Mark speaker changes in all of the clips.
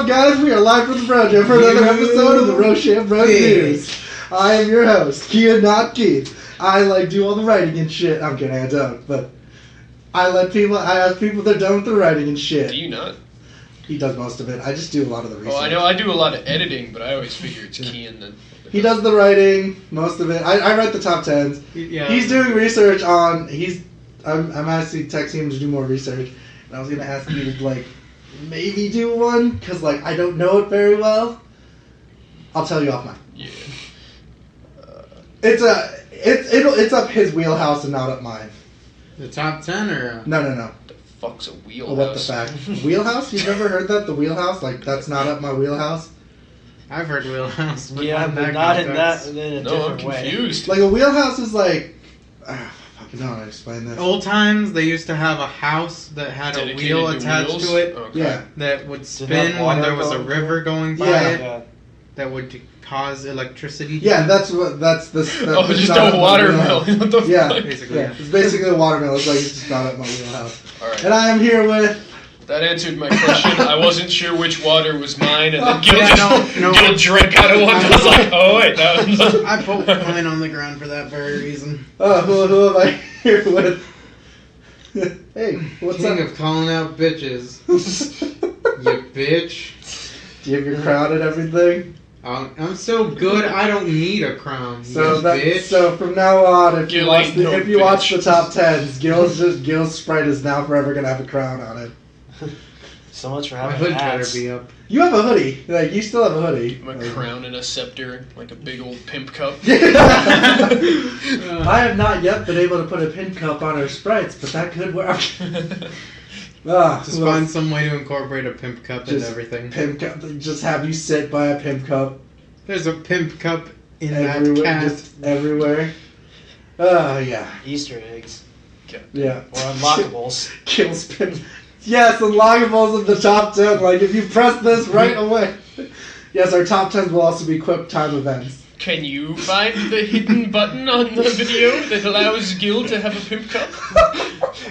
Speaker 1: Guys, we are live from the project for another episode of the Roshambro News. I am your host, Kia, not Keith. I do all the writing and shit. I'm kidding, I don't, but I ask people if they're done with the writing and shit.
Speaker 2: Do you not?
Speaker 1: He does most of it. I just do a lot of the research.
Speaker 2: Oh, I know I do a lot of editing, but I always figure it's Kian then.
Speaker 1: He does the writing, most of it. I write the top 10s.
Speaker 3: Yeah.
Speaker 1: He's doing research on. I'm actually texting him to do more research, and I was gonna ask you to maybe do one because I don't know it very well. I'll tell you off mic.
Speaker 2: Yeah.
Speaker 1: It's up his wheelhouse and not up mine.
Speaker 3: The top 10 or?
Speaker 1: No.
Speaker 2: The fuck's a wheelhouse?
Speaker 1: Oh, what the fuck? Wheelhouse? You've never heard that? The wheelhouse? That's not up my wheelhouse?
Speaker 3: I've heard wheelhouse. But
Speaker 4: yeah, but not in a different way.
Speaker 2: I'm confused.
Speaker 1: A wheelhouse is I fucking know how to explain this.
Speaker 3: Old times, they used to have a house that had
Speaker 2: Dedicated
Speaker 3: a wheel attached
Speaker 2: wheels?
Speaker 3: to it.
Speaker 2: Okay.
Speaker 1: Yeah.
Speaker 3: That would
Speaker 4: Did
Speaker 3: spin
Speaker 4: that
Speaker 3: when
Speaker 4: water
Speaker 3: there was a
Speaker 4: go-
Speaker 3: river going by
Speaker 1: Yeah.
Speaker 3: it. That would cause electricity.
Speaker 1: Yeah, that's the.
Speaker 2: Oh, just a watermelon. What the
Speaker 1: Yeah.
Speaker 2: fuck?
Speaker 3: Basically.
Speaker 1: Yeah, it's basically a watermelon. It's it's just not up my wheelhouse.
Speaker 2: Alright.
Speaker 1: And I am here with.
Speaker 2: That answered my question. I wasn't sure which water was mine, and then Gil
Speaker 3: Yeah,
Speaker 2: just
Speaker 3: no.
Speaker 2: Gil drank out of one. I was like, oh wait, that was.
Speaker 3: I put mine on the ground for that very reason.
Speaker 1: Who am I here with? Hey, what's
Speaker 3: King
Speaker 1: up?
Speaker 3: of calling out bitches. You bitch.
Speaker 1: Do you have your crown and everything?
Speaker 3: I'm so good, I don't need a crown.
Speaker 1: So
Speaker 3: you bitch.
Speaker 1: so from now on, if you
Speaker 2: Gil
Speaker 1: watch
Speaker 2: ain't no
Speaker 1: the
Speaker 2: bitch.
Speaker 1: top 10s, Gil's sprite is now forever gonna have a crown on it.
Speaker 4: So much for
Speaker 3: My
Speaker 4: having
Speaker 3: hood better
Speaker 4: hats.
Speaker 3: be up.
Speaker 1: You have a hoodie. You still have a hoodie.
Speaker 2: I'm a crown and a scepter, like a big old pimp cup.
Speaker 1: I have not yet been able to put a pin cup on our sprites, but that could work.
Speaker 3: Just find some way to incorporate a pimp cup into
Speaker 1: Just
Speaker 3: everything.
Speaker 1: Pimp cup. Just have you sit by a pimp cup
Speaker 3: There's a pimp cup in
Speaker 1: everywhere.
Speaker 3: that cat.
Speaker 1: Just everywhere. Yeah.
Speaker 4: Easter eggs.
Speaker 1: Yeah.
Speaker 4: Or unlockables.
Speaker 1: Kills pimp. Yes, unlockables in the top 10. If you press this right away. Yes, our top 10s will also be quick time events.
Speaker 2: Can you find the hidden button on the video that allows Gil to have a pimp cup?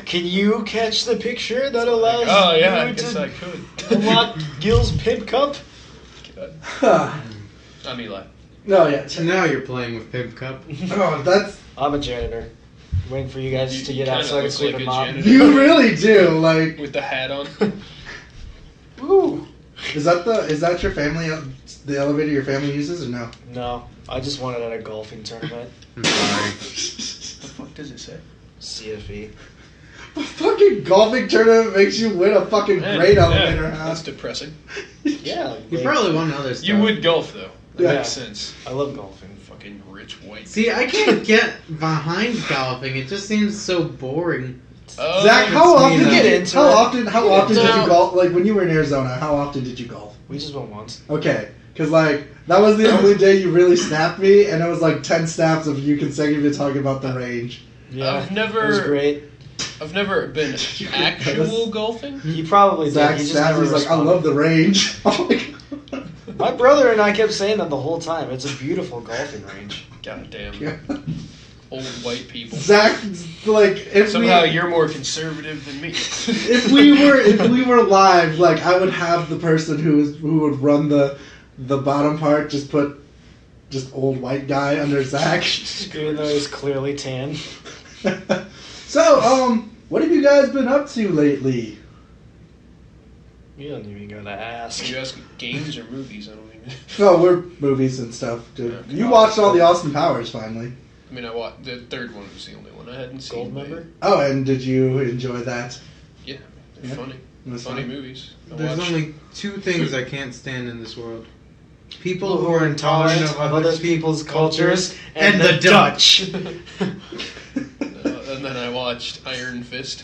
Speaker 4: Can you catch the picture that allows
Speaker 2: Oh yeah, I
Speaker 4: you
Speaker 2: guess
Speaker 4: to
Speaker 2: I could.
Speaker 4: unlock Gil's pimp cup?
Speaker 2: I'm Eli.
Speaker 1: No, yeah.
Speaker 3: So now you're playing with pimp cup.
Speaker 1: Oh, that's.
Speaker 4: I'm a janitor. Waiting for you guys
Speaker 2: You
Speaker 4: to get out
Speaker 2: kinda
Speaker 4: so I can
Speaker 2: look
Speaker 4: sweep
Speaker 2: like
Speaker 4: and
Speaker 2: a
Speaker 4: mop.
Speaker 2: janitor.
Speaker 1: You really do.
Speaker 2: With the hat on.
Speaker 4: Woo!
Speaker 1: Is that your family? The elevator your family uses or no?
Speaker 4: No, I just won it at a golfing tournament.
Speaker 3: I'm sorry.
Speaker 2: What the fuck does it say?
Speaker 4: CFE.
Speaker 1: A fucking golfing tournament makes you win a fucking great elevator
Speaker 2: That's
Speaker 1: house.
Speaker 2: depressing.
Speaker 4: Yeah.
Speaker 3: You probably won other stuff.
Speaker 2: You would golf though. That
Speaker 1: Yeah.
Speaker 2: makes sense.
Speaker 4: I love golfing.
Speaker 2: Fucking rich white.
Speaker 3: See, I can't get behind golfing. It just seems so boring.
Speaker 1: Zach, how
Speaker 3: it's
Speaker 1: often
Speaker 3: me,
Speaker 1: did
Speaker 4: get
Speaker 1: you
Speaker 4: into
Speaker 1: how
Speaker 4: it.
Speaker 1: often how
Speaker 4: Get
Speaker 1: often
Speaker 4: into
Speaker 1: did you
Speaker 4: it.
Speaker 1: golf? When you were in Arizona, how often did you golf?
Speaker 4: We just went once.
Speaker 1: Okay, because that was the only day you really snapped me, and it was 10 snaps of you consecutively talking about the range.
Speaker 4: Yeah.
Speaker 2: I've
Speaker 4: It was
Speaker 2: never
Speaker 4: great.
Speaker 2: been actual golfing.
Speaker 4: He probably did.
Speaker 1: Zach
Speaker 4: He just
Speaker 1: snapped.
Speaker 4: never
Speaker 1: He's like, I
Speaker 4: responded.
Speaker 1: love the range. I'm like,
Speaker 4: My brother and I kept saying that the whole time. It's a beautiful golfing range.
Speaker 2: God damn.
Speaker 1: yeah.
Speaker 2: Old white people.
Speaker 1: Zach, if
Speaker 2: Somehow
Speaker 1: we,
Speaker 2: you're more conservative than me.
Speaker 1: if we were live, I would have the person who would run the bottom part just put old white guy under Zach.
Speaker 4: Even though he's clearly tan.
Speaker 1: So, what have you guys been up to lately?
Speaker 4: You don't even gotta ask.
Speaker 2: Are you asking games or movies? I don't even.
Speaker 1: Oh, we're movies and stuff, dude.
Speaker 2: Okay.
Speaker 1: You watched all the Austin Powers finally.
Speaker 2: I mean, I watched the third one was the only one I hadn't seen.
Speaker 4: Gold member?
Speaker 1: Oh, and did you enjoy that?
Speaker 2: Yeah, they're
Speaker 1: Yeah.
Speaker 2: funny.
Speaker 1: It was
Speaker 2: Funny
Speaker 1: fun.
Speaker 2: movies. I
Speaker 3: There's
Speaker 2: watched-
Speaker 3: only two things I can't stand in this world. People
Speaker 4: People who are intolerant of other people's cultures and the Dutch.
Speaker 2: And then I watched Iron Fist.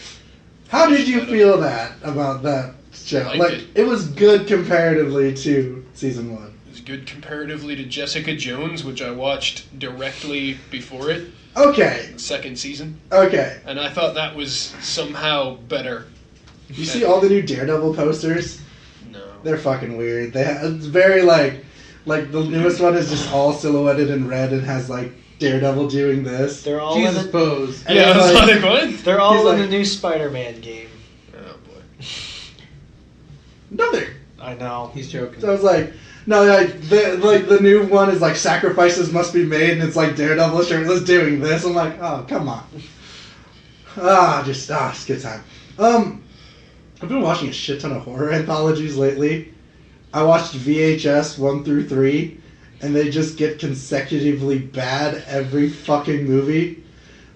Speaker 1: How did you feel about that show?
Speaker 2: Liked
Speaker 1: It was good comparatively to season 1.
Speaker 2: It was good comparatively to Jessica Jones, which I watched directly before it,
Speaker 1: Okay,
Speaker 2: second season,
Speaker 1: okay.
Speaker 2: and I thought that was somehow better.
Speaker 1: You see all the new Daredevil posters?
Speaker 2: No.
Speaker 1: They're fucking weird. It's very like the newest one is just all silhouetted in red and has Daredevil doing this.
Speaker 4: They're all
Speaker 3: Jesus
Speaker 4: in the,
Speaker 3: pose.
Speaker 1: And
Speaker 2: Yeah,
Speaker 1: it's
Speaker 2: I was
Speaker 1: like-
Speaker 2: like, what?
Speaker 4: they're all
Speaker 1: He's
Speaker 4: in
Speaker 1: like-
Speaker 4: the new SpiderMan game.
Speaker 2: Oh boy.
Speaker 1: No, they're
Speaker 4: I know.
Speaker 3: He's joking.
Speaker 1: So I was like, no, the new one is like sacrifices must be made, and it's like Daredevil shirtless doing this. I'm like, oh, come on. It's a good time. I've been watching a shit ton of horror anthologies lately. I watched VHS 1 through 3, and they just get consecutively bad every fucking movie.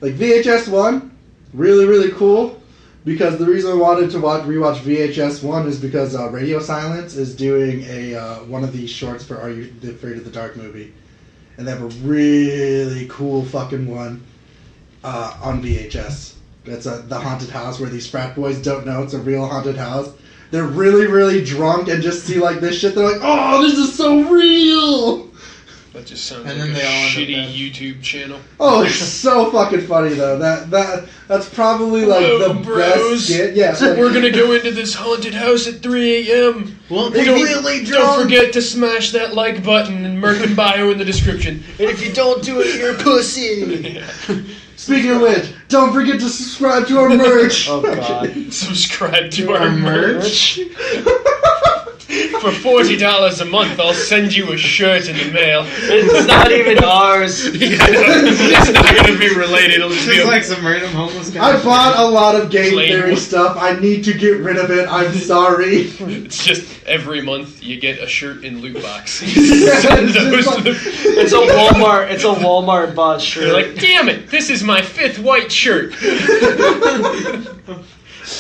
Speaker 1: Like VHS 1, really, really cool. Because the reason I wanted to rewatch VHS 1 is because Radio Silence is doing one of these shorts for Are You Afraid of the Dark movie. And they have a really cool fucking one on VHS. It's the haunted house where these frat boys don't know it's a real haunted house. They're really, really drunk and just see like this shit. They're like, oh, this is so real!
Speaker 2: That just sounds
Speaker 3: And
Speaker 2: like
Speaker 3: then
Speaker 2: a
Speaker 3: they all end up
Speaker 2: shitty
Speaker 3: dead.
Speaker 2: YouTube channel.
Speaker 1: Oh, it's so fucking funny though. That's probably like
Speaker 2: Whoa,
Speaker 1: the
Speaker 2: bros.
Speaker 1: best skit. Yeah, like,
Speaker 2: We're gonna go into this haunted house at 3 a.m.
Speaker 3: Well,
Speaker 2: Don't-
Speaker 3: really
Speaker 2: Don't forget to smash that like button and Merc and bio in the description.
Speaker 4: And if you don't do it, you're a pussy.
Speaker 2: Yeah.
Speaker 1: Speaking of which, don't forget to subscribe to our merch.
Speaker 4: Oh god.
Speaker 2: Subscribe to our
Speaker 3: merch.
Speaker 2: For $40 a month, I'll send you a shirt in the mail.
Speaker 4: It's not even ours.
Speaker 2: Yeah, it's not gonna be related. It'll just be
Speaker 3: Just
Speaker 2: a
Speaker 3: like some random homeless guy.
Speaker 1: I bought a lot of game
Speaker 2: Plain
Speaker 1: theory
Speaker 2: one.
Speaker 1: stuff. I need to get rid of it. I'm sorry.
Speaker 2: It's just every month you get a shirt in loot box.
Speaker 1: Yeah,
Speaker 2: Send
Speaker 1: it's just
Speaker 2: those
Speaker 1: like-
Speaker 2: to the-
Speaker 4: It's a Walmart bought shirt.
Speaker 2: You're like, damn it! This is my 5th white shirt.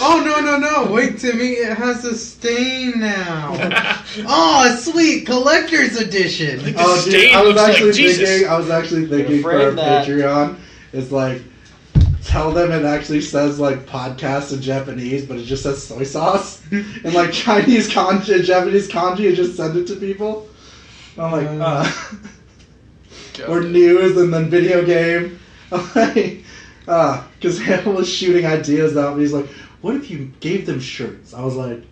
Speaker 3: Oh, no. Wait, Timmy. It has a stain now. Oh, sweet. Collector's edition.
Speaker 2: Like,
Speaker 1: Oh,
Speaker 2: the
Speaker 1: dude,
Speaker 2: stain
Speaker 1: I was
Speaker 2: looks like
Speaker 1: actually
Speaker 2: Jesus.
Speaker 1: thinking for our
Speaker 4: frame that.
Speaker 1: Patreon is like, tell them it actually says like podcast in Japanese, but it just says soy sauce and like Chinese kanji and Japanese kanji, and just send it to people. I'm like,
Speaker 2: God
Speaker 1: or
Speaker 2: damn.
Speaker 1: news and then video game. I'm like, because Hannah was shooting ideas out, and he's like, what if you gave them shirts? I was like,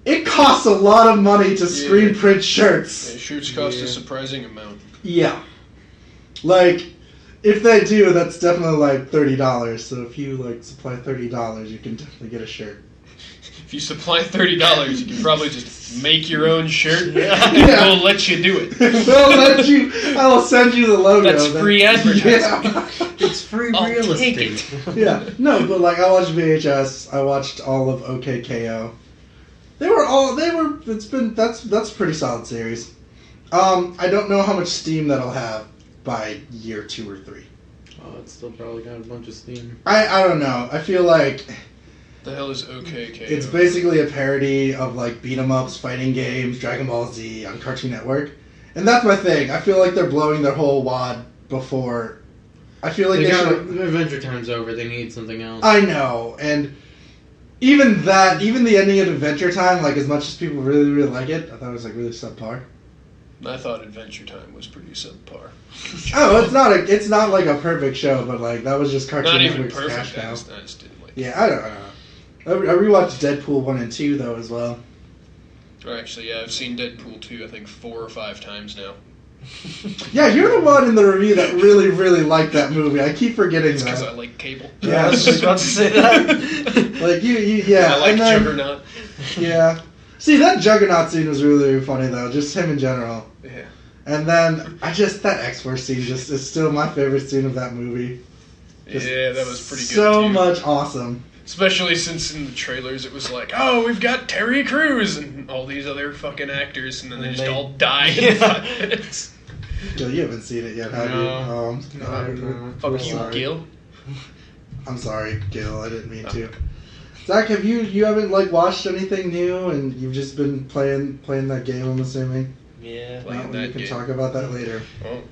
Speaker 1: it costs a lot of money to screen print
Speaker 2: Yeah,
Speaker 1: shirts.
Speaker 2: shirts cost
Speaker 3: Yeah.
Speaker 2: a surprising amount.
Speaker 1: Yeah. Like, if they do, that's definitely like $30. So if you like supply $30, you can definitely get a shirt.
Speaker 2: If you supply $30, you can probably just make your own shirt, and
Speaker 1: Yeah.
Speaker 2: we'll let you do it.
Speaker 1: I will send you the logo.
Speaker 2: That's free advertising.
Speaker 1: Yeah.
Speaker 3: It's free
Speaker 2: I'll
Speaker 3: real
Speaker 2: take
Speaker 3: estate.
Speaker 2: it.
Speaker 1: Yeah. No, but like I watched VHS, I watched all of OKKO. That's a pretty solid series. I don't know how much steam that'll have by year 2 or 3.
Speaker 3: Oh, it's still probably got a bunch of steam.
Speaker 1: I don't know. I feel like
Speaker 2: The hell is OKK?
Speaker 1: it's basically a parody of like beat 'em ups, fighting games, Dragon Ball Z on Cartoon Network. And that's my thing. I feel like they're blowing their whole wad before. I feel like they should.
Speaker 3: Adventure Time's over. They need something else.
Speaker 1: I know, and even the ending of Adventure Time, like as much as people really, really like it, I thought it was like really subpar.
Speaker 2: I thought Adventure Time was pretty subpar.
Speaker 1: Oh, it's not like a perfect show, but like that was just Cartoon
Speaker 2: Not even
Speaker 1: Network's cash
Speaker 2: perfect.
Speaker 1: cow.
Speaker 2: I just didn't like it.
Speaker 1: Yeah, I don't know. I rewatched Deadpool 1 and 2 though as well.
Speaker 2: Or actually, yeah, I've seen Deadpool 2, I think 4 or 5 times now.
Speaker 1: Yeah, you're the one in the review that really, really liked that movie. I keep forgetting
Speaker 2: It's because I
Speaker 1: that.
Speaker 2: like Cable.
Speaker 1: Yeah,
Speaker 4: I was just about to say that.
Speaker 1: Like yeah.
Speaker 2: I like
Speaker 1: and then,
Speaker 2: Juggernaut.
Speaker 1: Yeah. See, that Juggernaut scene was really, really funny though. Just him in general.
Speaker 2: Yeah.
Speaker 1: And then that X-Force scene just is still my favorite scene of that movie. Just
Speaker 2: Yeah, that was pretty good
Speaker 1: So
Speaker 2: too.
Speaker 1: much awesome.
Speaker 2: Especially since in the trailers it was like, oh, we've got Terry Crews and all these other fucking actors, and then they
Speaker 4: And
Speaker 2: just
Speaker 4: they-
Speaker 2: all die in 5 minutes.
Speaker 1: Gil, you haven't seen it yet, have you?
Speaker 3: No.
Speaker 1: No.
Speaker 2: Fuck
Speaker 1: I'm
Speaker 2: you,
Speaker 1: sorry.
Speaker 2: Gil.
Speaker 1: I'm sorry, Gil. I didn't mean to. Zach, have you haven't like watched anything new, and you've just been playing that game? I'm assuming.
Speaker 4: Yeah.
Speaker 2: Playing
Speaker 1: Well,
Speaker 2: that
Speaker 1: we can
Speaker 2: game.
Speaker 1: talk about that later.
Speaker 2: Oh.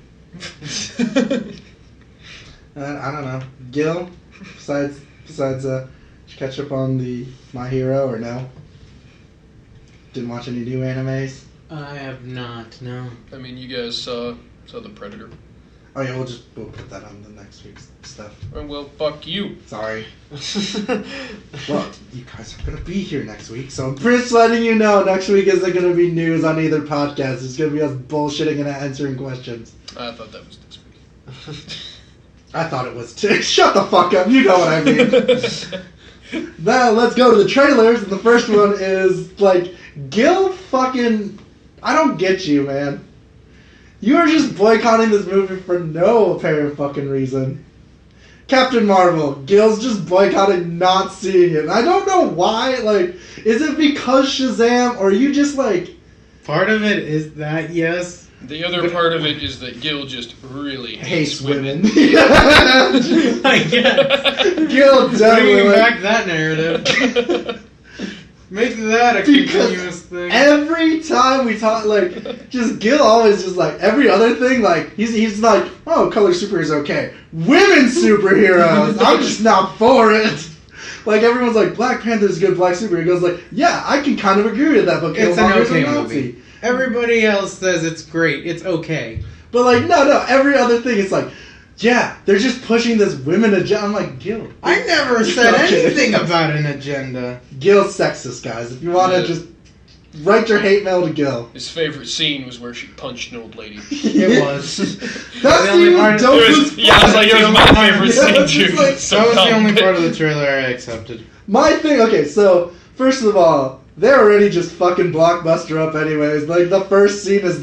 Speaker 1: I don't know, Gil. Besides, did you catch up on the My Hero or no? Didn't watch any new animes.
Speaker 3: I have not. No.
Speaker 2: I mean, you guys saw The Predator.
Speaker 1: Oh yeah, we'll put that on the next week's stuff.
Speaker 2: Oh, well, fuck you.
Speaker 1: Sorry. Well, you guys are gonna be here next week, so I'm just letting you know. Next week isn't gonna be news on either podcast. It's gonna be us bullshitting and answering questions.
Speaker 2: I thought that was this week.
Speaker 1: I thought it was too. Shut the fuck up. You know what I mean. Now let's go to the trailers. And the first one is like Gil fucking. I don't get you, man. You are just boycotting this movie for no apparent fucking reason. Captain Marvel. Gil's just boycotting not seeing it. And I don't know why. Like, is it because Shazam, or are you just like?
Speaker 3: Part of it is that, yes.
Speaker 2: The other part of it is that Gil just really hates women.
Speaker 3: I guess.
Speaker 1: Gil definitely.
Speaker 3: Bringing back that narrative. Make that a continuous thing.
Speaker 1: Every time we talk, like, just Gil always just like every other thing, like he's like, oh, color superheroes okay, women superheroes, I'm just not for it. Like everyone's like, Black Panther's good, Black superhero. He goes like, yeah, I can kind of agree with that, but
Speaker 3: it's an okay movie. Everybody else says it's great. It's okay.
Speaker 1: But like, no, every other thing is like, yeah, they're just pushing this women agenda. I'm like, Gil.
Speaker 3: I never said anything about an agenda.
Speaker 1: Gil's sexist, guys. If you want to just write your hate mail to Gil.
Speaker 2: His favorite scene was where she punched an old lady.
Speaker 3: It was.
Speaker 1: That's the only part.
Speaker 2: Yeah, I was like, it was my favorite scene too.
Speaker 3: Like, that was the only part of the trailer I accepted.
Speaker 1: My thing, okay, so, first of all, they're already just fucking blockbuster up anyways. Like, the first scene is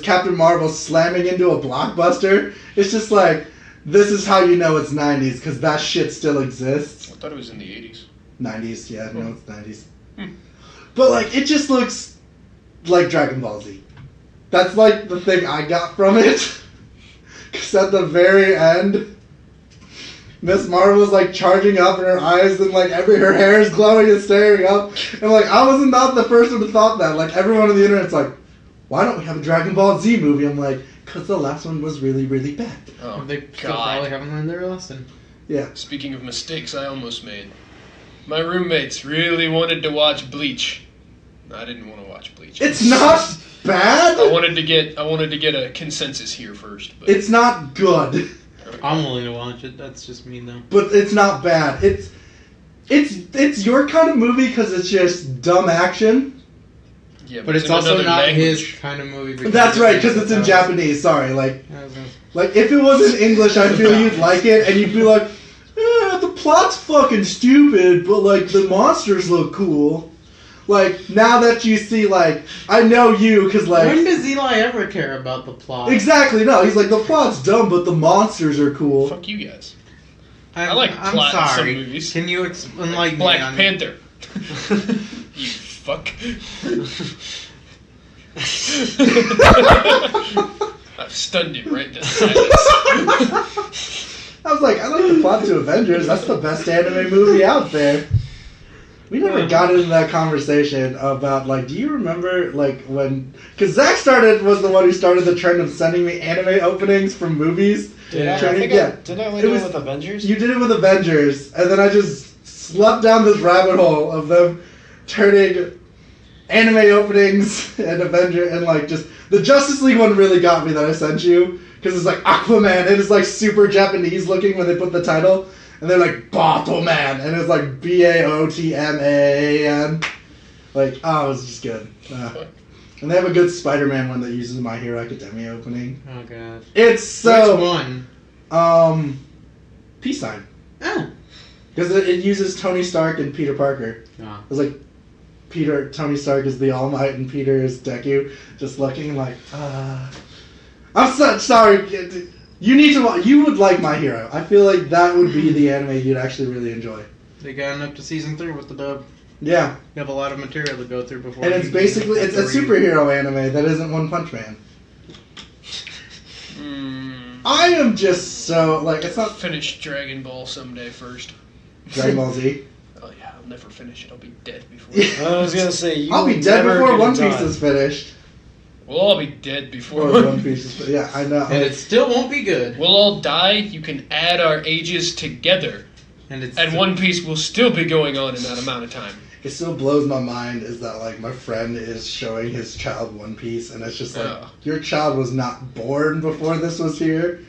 Speaker 1: Captain Marvel slamming into a blockbuster. It's just like, this is how you know it's 90s, because that shit still exists.
Speaker 2: I thought it was in the 80s.
Speaker 1: 90s, yeah, no, it's 90s. But, like, it just looks like Dragon Ball Z. That's, like, the thing I got from it. Because at the very end, Miss Marvel's, like, charging up in her eyes, and, like, her hair is glowing and staring up. And, like, I was not the first one to thought that. Like, everyone on the internet's like, why don't we have a Dragon Ball Z movie? I'm like, because the last one was really, really bad.
Speaker 2: Oh,
Speaker 3: they probably haven't learned their lesson.
Speaker 1: Yeah.
Speaker 2: Speaking of mistakes I almost made, my roommates really wanted to watch Bleach. I didn't want to watch Bleach.
Speaker 1: It's not bad.
Speaker 2: I wanted to get a consensus here first. But
Speaker 1: it's not good.
Speaker 3: I'm willing to watch it. That's just me though.
Speaker 1: But it's not bad. It's your kind of movie because it's just dumb action.
Speaker 2: Yeah,
Speaker 3: but it's also not his kind of movie.
Speaker 1: That's right, because it's in Japanese. Sorry, like if it was in English, I feel you'd like it, and you'd be like, the plot's fucking stupid, but like the monsters look cool. Like now that you see, like I know you, because like
Speaker 3: when does Eli ever care about the plot?
Speaker 1: Exactly, no, he's like the plot's dumb, but the monsters are cool.
Speaker 2: Fuck you guys. I like
Speaker 3: I'm
Speaker 2: plot in some
Speaker 3: sorry.
Speaker 2: movies.
Speaker 3: Can you enlighten
Speaker 2: Black
Speaker 3: me on
Speaker 2: Panther. You fuck. I've stunned him right to silence.
Speaker 1: I was like, I like the plot to Avengers. That's the best anime movie out there. We never got into that conversation about, like, do you remember, like, when... Because Zach was the one who started the trend of sending me anime openings from movies.
Speaker 4: Did I only do it with Avengers?
Speaker 1: You did it with Avengers, and then I just slept down this rabbit hole of them turning anime openings and Avenger, and, like, just... The Justice League one really got me that I sent you, because it's like Aquaman, and it's, like, super Japanese looking when they put the title. And they're like, Battleman, and it's like Baotman. Like, oh, it was just good. And they have a good SpiderMan one that uses My Hero Academia opening.
Speaker 3: Oh, God.
Speaker 1: It's so...
Speaker 3: Which one?
Speaker 1: Peace Sign.
Speaker 3: Oh.
Speaker 1: Because it uses Tony Stark and Peter Parker.
Speaker 3: Oh.
Speaker 1: It's like, Tony Stark is the All Might, and Peter is Deku. Just looking like, I'm so sorry. You need to watch. You would like My Hero. I feel like that would be the anime you'd actually really enjoy.
Speaker 3: They got up to season 3 with the dub.
Speaker 1: Yeah.
Speaker 3: You have a lot of material to go through before.
Speaker 1: And it's basically it's a superhero anime that isn't One Punch Man. I am just so like it's not
Speaker 2: Finish Dragon Ball someday first.
Speaker 1: Dragon Ball Z.
Speaker 2: Oh yeah, I'll never finish it. I'll be dead before.
Speaker 4: I was gonna say
Speaker 1: I'll be dead before One Piece is finished.
Speaker 2: We'll all be dead before
Speaker 1: One Piece is finished. Yeah, I know.
Speaker 3: And it still won't be good.
Speaker 2: We'll all die. You can add our ages together, and One Piece will still be going on in that amount of time.
Speaker 1: It still blows my mind is that like my friend is showing his child One Piece, and it's just like your child was not born before this was here,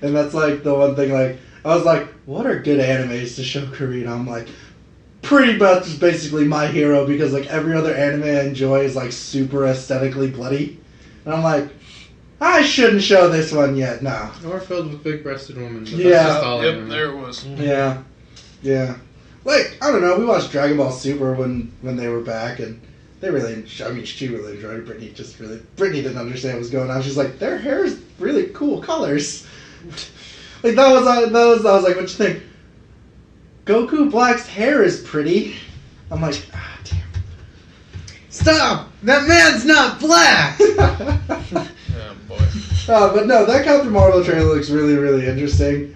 Speaker 1: and that's like the one thing. Like I was like, what are good animes to show Karina? I'm like, pretty much just basically My Hero, because like every other anime I enjoy is like super aesthetically bloody, and I'm like, I shouldn't show this one yet. No.
Speaker 3: Or filled with big-breasted women. But
Speaker 1: yeah.
Speaker 3: that's just all
Speaker 2: Yep. There it was.
Speaker 1: Yeah. Yeah. like, I don't know, we watched Dragon Ball Super when they were back, and they really, I mean, she really enjoyed it. Brittany didn't understand what was going on. She's like, their hair is really cool colors. Like, I was like, what you think? Goku Black's hair is pretty. I'm like, damn.
Speaker 3: Stop! That man's not black!
Speaker 2: Oh, boy.
Speaker 1: But no, that Captain Marvel trailer looks really, really interesting.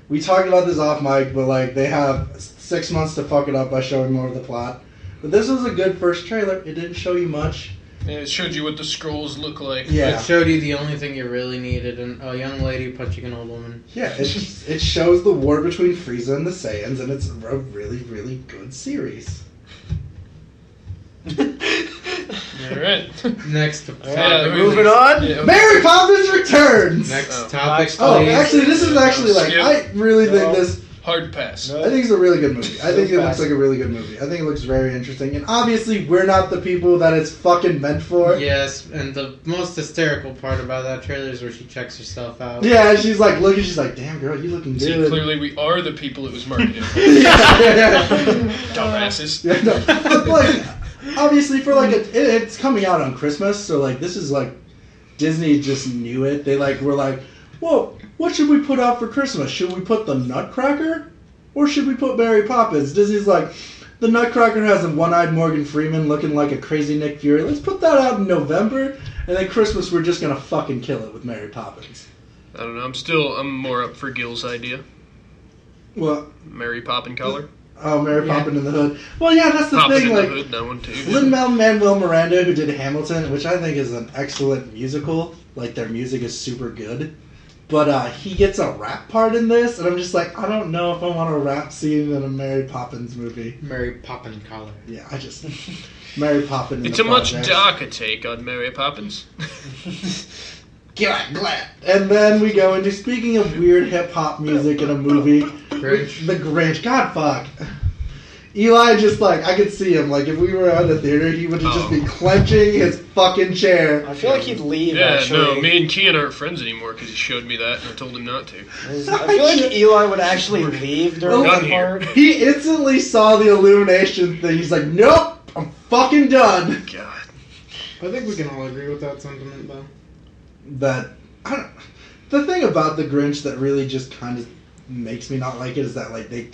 Speaker 1: We talked about this off mic, but like, they have 6 months to fuck it up by showing more of the plot. But this was a good first trailer. It didn't show you much.
Speaker 2: Yeah, it showed you what the scrolls look like.
Speaker 1: Yeah.
Speaker 3: It showed you the only thing you really needed, a young lady punching an old woman.
Speaker 1: Yeah, it shows the war between Frieza and the Saiyans, and it's a really, really good series.
Speaker 2: Alright.
Speaker 3: Next topic.
Speaker 4: Moving on.
Speaker 2: Yeah, okay.
Speaker 1: Mary Poppins returns!
Speaker 3: Next topic, please.
Speaker 1: Oh, actually, this is actually like,
Speaker 2: Skip.
Speaker 1: I really think this...
Speaker 2: Hard pass.
Speaker 1: I think it's a really good movie. I think it looks like a really good movie. I think it looks very interesting. And obviously, we're not the people that it's fucking meant for.
Speaker 3: Yes, and the most hysterical part about that trailer is where she checks herself out.
Speaker 1: Yeah, and she's like, looking, she's like, damn, girl, you looking
Speaker 2: See,
Speaker 1: good.
Speaker 2: clearly we are the people it was marketed for.
Speaker 1: yeah.
Speaker 2: Dumbasses.
Speaker 1: Yeah, no. But, like, obviously, for like, it's coming out on Christmas, so like, this is like, Disney just knew it. They like were like, whoa, what should we put out for Christmas? Should we put the Nutcracker? Or should we put Mary Poppins? Disney's like, the Nutcracker has a one-eyed Morgan Freeman looking like a crazy Nick Fury. Let's put that out in November, and then Christmas we're just gonna fucking kill it with Mary Poppins.
Speaker 2: I don't know. I'm more up for Gil's idea.
Speaker 1: What?
Speaker 2: Mary Poppin color.
Speaker 1: Oh, Mary Poppins in the Hood. Well, yeah, that's the
Speaker 2: Poppin
Speaker 1: thing.
Speaker 2: in
Speaker 1: Like,
Speaker 2: the Hood, that one too.
Speaker 1: Lin-Manuel Miranda, who did Hamilton, which I think is an excellent musical. Like, their music is super good. But he gets a rap part in this, and I'm just like, I don't know if I want a rap scene in a Mary Poppins movie.
Speaker 3: Mary Poppins collar.
Speaker 1: Yeah, I just... Mary Poppins in
Speaker 2: It's
Speaker 1: the
Speaker 2: a much
Speaker 1: project.
Speaker 2: darker take on Mary Poppins.
Speaker 1: Glad. And then we go into, speaking of weird hip-hop music in a movie,
Speaker 3: Grinch.
Speaker 1: The Grinch. God, fuck. Eli just, like, I could see him. Like, if we were at the theater, he would just be clenching his fucking chair.
Speaker 4: I feel like he'd leave,
Speaker 2: Yeah,
Speaker 4: actually.
Speaker 2: no, me and Kian aren't friends anymore because he showed me that and I told him not to.
Speaker 4: I feel like Eli would actually leave during
Speaker 2: Got
Speaker 4: that
Speaker 2: here.
Speaker 4: part.
Speaker 1: He instantly saw the illumination thing. He's like, nope, I'm fucking done.
Speaker 2: God.
Speaker 3: I think we can all agree with that sentiment, though.
Speaker 1: But, I don't... The thing about the Grinch that really just kind of makes me not like it is that, like, they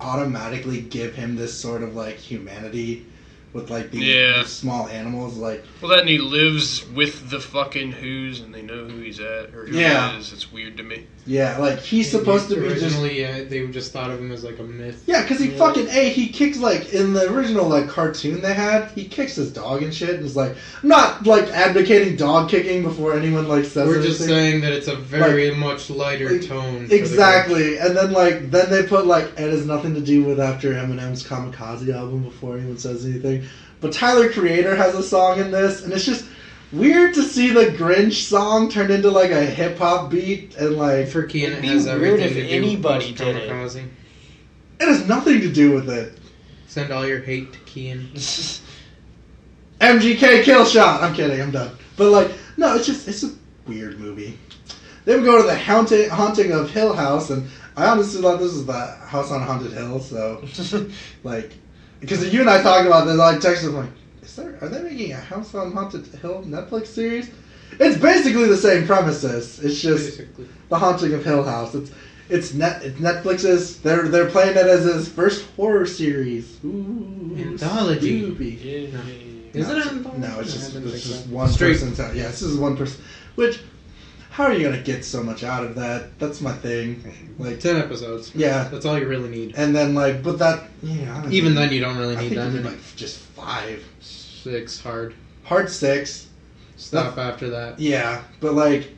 Speaker 1: automatically give him this sort of, like, humanity with, like, the small animals, like...
Speaker 2: Well, that and he lives with the fucking Who's and they know who he's at or who he is. It's weird to me.
Speaker 1: Yeah, like, he's supposed to be just...
Speaker 3: Originally, yeah, they just thought of him as, like, a myth.
Speaker 1: Yeah, because he kicks, like, in the original, like, cartoon they had, he kicks his dog and shit, and is like, I'm not, like, advocating dog kicking before anyone, like, says
Speaker 3: We're
Speaker 1: anything.
Speaker 3: just saying that it's a very much lighter tone.
Speaker 1: Exactly, and then, like, then they put, like, it has nothing to do with after Eminem's Kamikaze album before anyone says anything. But Tyler, Creator, has a song in this, and it's just weird to see the Grinch song turned into, like, a hip-hop beat, and, like...
Speaker 3: For Kian, it
Speaker 4: It'd be
Speaker 3: has
Speaker 4: weird
Speaker 3: everything
Speaker 4: if
Speaker 3: to do
Speaker 4: anybody
Speaker 3: with
Speaker 4: did it.
Speaker 3: Kamikaze.
Speaker 1: It has nothing to do with it.
Speaker 3: Send all your hate to Kian.
Speaker 1: MGK kill shot. I'm kidding. I'm done. But like, no, it's a weird movie. Then we go to the haunting of Hill House, and I honestly thought this was the House on Haunted Hill. So, like, because you and I talked about this, I texted him like, are they making a House on Haunted Hill Netflix series? It's basically the same premises. It's just the Haunting of Hill House. It's Netflix's. They're playing it as his first horror series. Ooh,
Speaker 3: Anthology.
Speaker 1: Spoopy.
Speaker 3: Is it an anthology?
Speaker 1: No, it's just
Speaker 3: so.
Speaker 1: one
Speaker 3: Straight.
Speaker 1: person. Yeah, this is one person. Which, how are you gonna get so much out of that? That's my thing. Like
Speaker 3: 10 episodes.
Speaker 1: Yeah.
Speaker 3: That's all you really need.
Speaker 1: And then like, but that
Speaker 3: Even then, you don't really
Speaker 1: I
Speaker 3: need
Speaker 1: think
Speaker 3: that
Speaker 1: you need
Speaker 3: many.
Speaker 1: like just 5.
Speaker 3: 6 hard.
Speaker 1: Hard 6.
Speaker 3: Stop after that.
Speaker 1: Yeah, but like,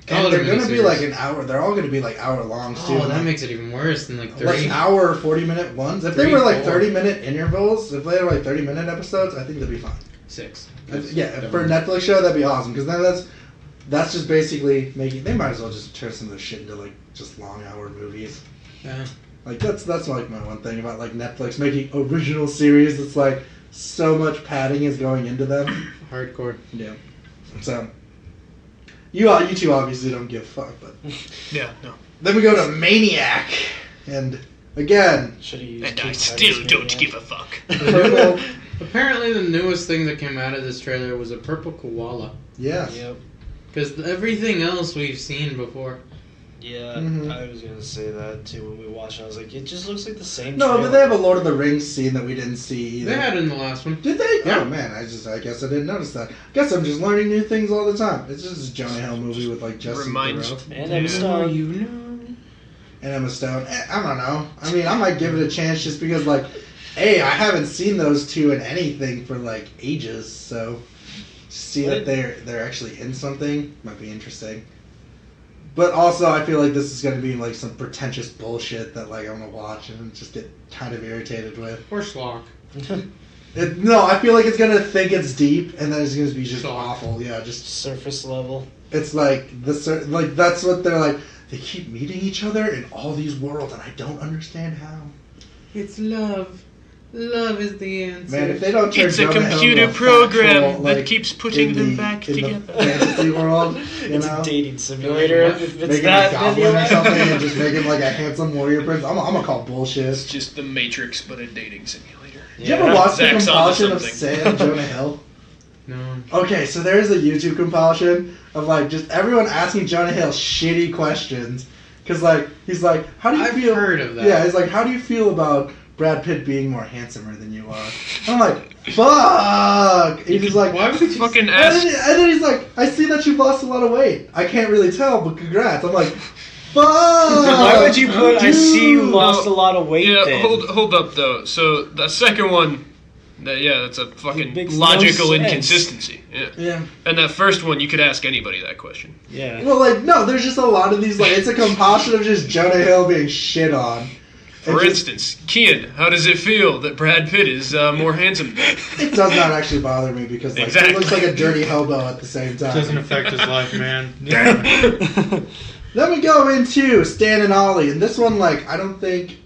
Speaker 3: Call
Speaker 1: and
Speaker 3: it a
Speaker 1: they're gonna be
Speaker 3: miniseries.
Speaker 1: like an hour. They're all gonna be like hour longs too.
Speaker 3: Oh, that makes it even worse than like 30.
Speaker 1: like hour 40-minute ones. If they
Speaker 3: 3,
Speaker 1: were like
Speaker 3: 4.
Speaker 1: 30-minute intervals, if they were like 30-minute episodes, I think they'd be fine.
Speaker 3: 6.
Speaker 1: Yeah, for a Netflix show, that'd be awesome. Because then that's just basically making. They might as well just turn some of this shit into like just long hour movies.
Speaker 3: Yeah.
Speaker 1: Like that's like my one thing about like Netflix making original series. It's like so much padding is going into them.
Speaker 3: Hardcore.
Speaker 1: Yeah. So you two obviously don't give a fuck, but
Speaker 2: Yeah, no.
Speaker 1: then we go to Maniac, and Again.
Speaker 4: Should he use
Speaker 5: And I
Speaker 4: Keith
Speaker 5: still
Speaker 4: Titus
Speaker 5: don't
Speaker 4: Maniac?
Speaker 5: give a fuck.
Speaker 1: Purple.
Speaker 3: Apparently, the newest thing that came out of this trailer was a purple koala.
Speaker 1: Yeah.
Speaker 4: Yep.
Speaker 3: Because everything else we've seen before.
Speaker 4: Yeah,
Speaker 1: Mhm.
Speaker 4: I was gonna say that too when we watched it. I was like, it just looks like the same.
Speaker 1: No, but
Speaker 4: trailer.
Speaker 1: they have a Lord of the Rings scene that we didn't see either.
Speaker 3: They had it in the last one.
Speaker 1: Did they?
Speaker 3: Yeah.
Speaker 1: Oh man, I guess I didn't notice that. Guess I'm just learning new things all the time. It's just a Jonah Hill movie with like Justin
Speaker 5: Reminds-
Speaker 1: Theroux
Speaker 4: And
Speaker 5: Yeah.
Speaker 4: Emma Stone.
Speaker 3: You know.
Speaker 1: and Emma Stone. I don't know. I mean, I might give it a chance just because like, hey, I haven't seen those two in anything for like ages, so see that they're actually in something might be interesting. But also, I feel like this is going to be like some pretentious bullshit that like I'm gonna watch and just get kind of irritated with.
Speaker 3: Or Schlock.
Speaker 1: No, I feel like it's gonna think it's deep, and then it's gonna be just
Speaker 3: Schlock.
Speaker 1: awful. Yeah, just
Speaker 4: Surface level.
Speaker 1: it's like like that's what they're like. They keep meeting each other in all these worlds, and I don't understand how.
Speaker 3: It's love. Love is the answer.
Speaker 1: Man, if they don't turn
Speaker 5: It's a
Speaker 1: Jonah Hill
Speaker 5: computer
Speaker 1: into a
Speaker 5: program
Speaker 1: factual,
Speaker 5: that
Speaker 1: like,
Speaker 5: keeps putting
Speaker 1: in
Speaker 5: them
Speaker 1: the-
Speaker 5: back
Speaker 1: in
Speaker 5: together.
Speaker 1: the fantasy world, you
Speaker 4: It's
Speaker 1: know,
Speaker 4: a dating simulator. If it's
Speaker 1: make him a
Speaker 4: that,
Speaker 1: goblin
Speaker 4: then
Speaker 1: or
Speaker 4: yeah.
Speaker 1: something, and just make him like a handsome warrior prince. I'm gonna call
Speaker 2: It's
Speaker 1: bullshit.
Speaker 2: just the Matrix, but a dating simulator.
Speaker 1: Did you ever watch the
Speaker 2: Zach's onto
Speaker 1: compilation of
Speaker 2: something.
Speaker 1: Sam Jonah Hill?
Speaker 3: No.
Speaker 1: Okay, so there's a YouTube compilation of like just everyone asking Jonah Hill shitty questions. Cause like he's like, how do you
Speaker 3: I've
Speaker 1: feel?
Speaker 3: heard of that.
Speaker 1: Yeah, he's like, how do you feel about Brad Pitt being more handsomer than you are? And I'm like, fuck. And he's like,
Speaker 3: Why would you
Speaker 5: Fucking
Speaker 1: and
Speaker 5: ass.
Speaker 1: then he's like, I see that you've lost a lot of weight. I can't really tell, but congrats. I'm like, fuck.
Speaker 4: Why would you put? I see you
Speaker 1: Dude.
Speaker 4: lost a lot of weight.
Speaker 2: Yeah,
Speaker 4: then.
Speaker 2: hold up though. So the second one, that's a fucking
Speaker 4: makes no
Speaker 2: logical
Speaker 4: sense.
Speaker 2: inconsistency. Yeah.
Speaker 1: Yeah.
Speaker 2: And that first one, you could ask anybody that question.
Speaker 4: Yeah.
Speaker 1: Well, like, no, there's just a lot of these, like, it's a compilation of just Jonah Hill being shit on.
Speaker 2: For
Speaker 1: It just-
Speaker 2: instance, Kian, how does it feel that Brad Pitt is more handsome?
Speaker 1: It does not actually bother me because, like,
Speaker 2: Exactly.
Speaker 1: he looks like a dirty hobo at the same time.
Speaker 3: Doesn't affect his life, man.
Speaker 1: Then we go into Stan and Ollie, and this one, like, I don't think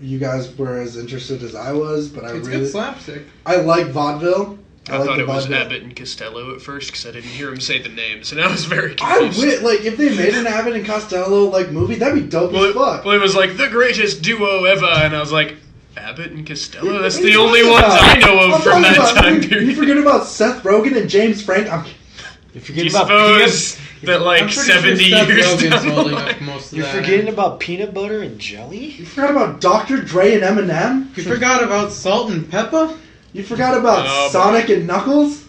Speaker 1: you guys were as interested as I was, but
Speaker 3: It's good slapstick.
Speaker 1: I like vaudeville.
Speaker 2: I
Speaker 1: like
Speaker 2: thought
Speaker 1: the
Speaker 2: it was
Speaker 1: vaudeville.
Speaker 2: Abbott and Costello at first because I didn't hear him say the names, and I was very
Speaker 1: I
Speaker 2: confused.
Speaker 1: like if they made an Abbott and Costello like movie, that'd be dope as fuck.
Speaker 2: Well, it was like the greatest duo ever, and I was like, Abbott and Costello? That's
Speaker 1: What are
Speaker 2: the
Speaker 1: you
Speaker 2: only
Speaker 1: talking
Speaker 2: ones
Speaker 1: about?
Speaker 2: I know
Speaker 1: I'm
Speaker 2: of from
Speaker 1: talking
Speaker 2: that
Speaker 1: about-
Speaker 2: time
Speaker 1: You
Speaker 2: period.
Speaker 1: forget about Seth Rogen and James Frank.
Speaker 4: You're
Speaker 2: Do
Speaker 4: forgetting
Speaker 2: you
Speaker 4: about
Speaker 2: suppose that
Speaker 3: I'm
Speaker 2: like
Speaker 3: pretty
Speaker 2: 70
Speaker 3: sure Seth
Speaker 2: years
Speaker 3: Rogen's
Speaker 2: down the
Speaker 3: holding up
Speaker 2: line?
Speaker 3: most of
Speaker 4: You're
Speaker 3: that.
Speaker 4: forgetting about peanut butter and jelly.
Speaker 1: You forgot about Dr. Dre and Eminem.
Speaker 3: You forgot about Salt and Pepper
Speaker 1: You forgot about
Speaker 2: Oh, boy.
Speaker 1: Sonic and Knuckles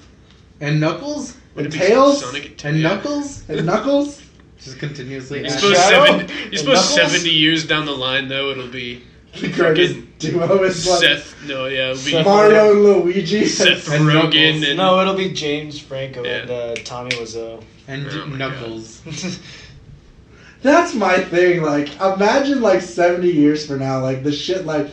Speaker 3: and Knuckles
Speaker 1: and
Speaker 2: It'd be
Speaker 1: Tails
Speaker 2: Sonic
Speaker 3: and
Speaker 2: Tails.
Speaker 3: Knuckles.
Speaker 1: and Knuckles.
Speaker 3: Just continuously.
Speaker 2: You
Speaker 4: And
Speaker 3: add-
Speaker 2: suppose,
Speaker 4: Shadow?
Speaker 2: you suppose
Speaker 4: Knuckles?
Speaker 2: 70 years down the line, though, it'll be
Speaker 1: The greatest duo is like
Speaker 2: Seth. No, yeah, it'll be
Speaker 4: Seth
Speaker 1: Mario and Luigi.
Speaker 2: Seth
Speaker 3: and
Speaker 2: Rogen
Speaker 3: Knuckles.
Speaker 2: and
Speaker 4: No, it'll be James Franco
Speaker 2: Yeah.
Speaker 4: and Tommy Wiseau.
Speaker 3: and
Speaker 2: Oh my
Speaker 3: Knuckles.
Speaker 1: That's my thing. Like, imagine like 70 years from now, like the shit, like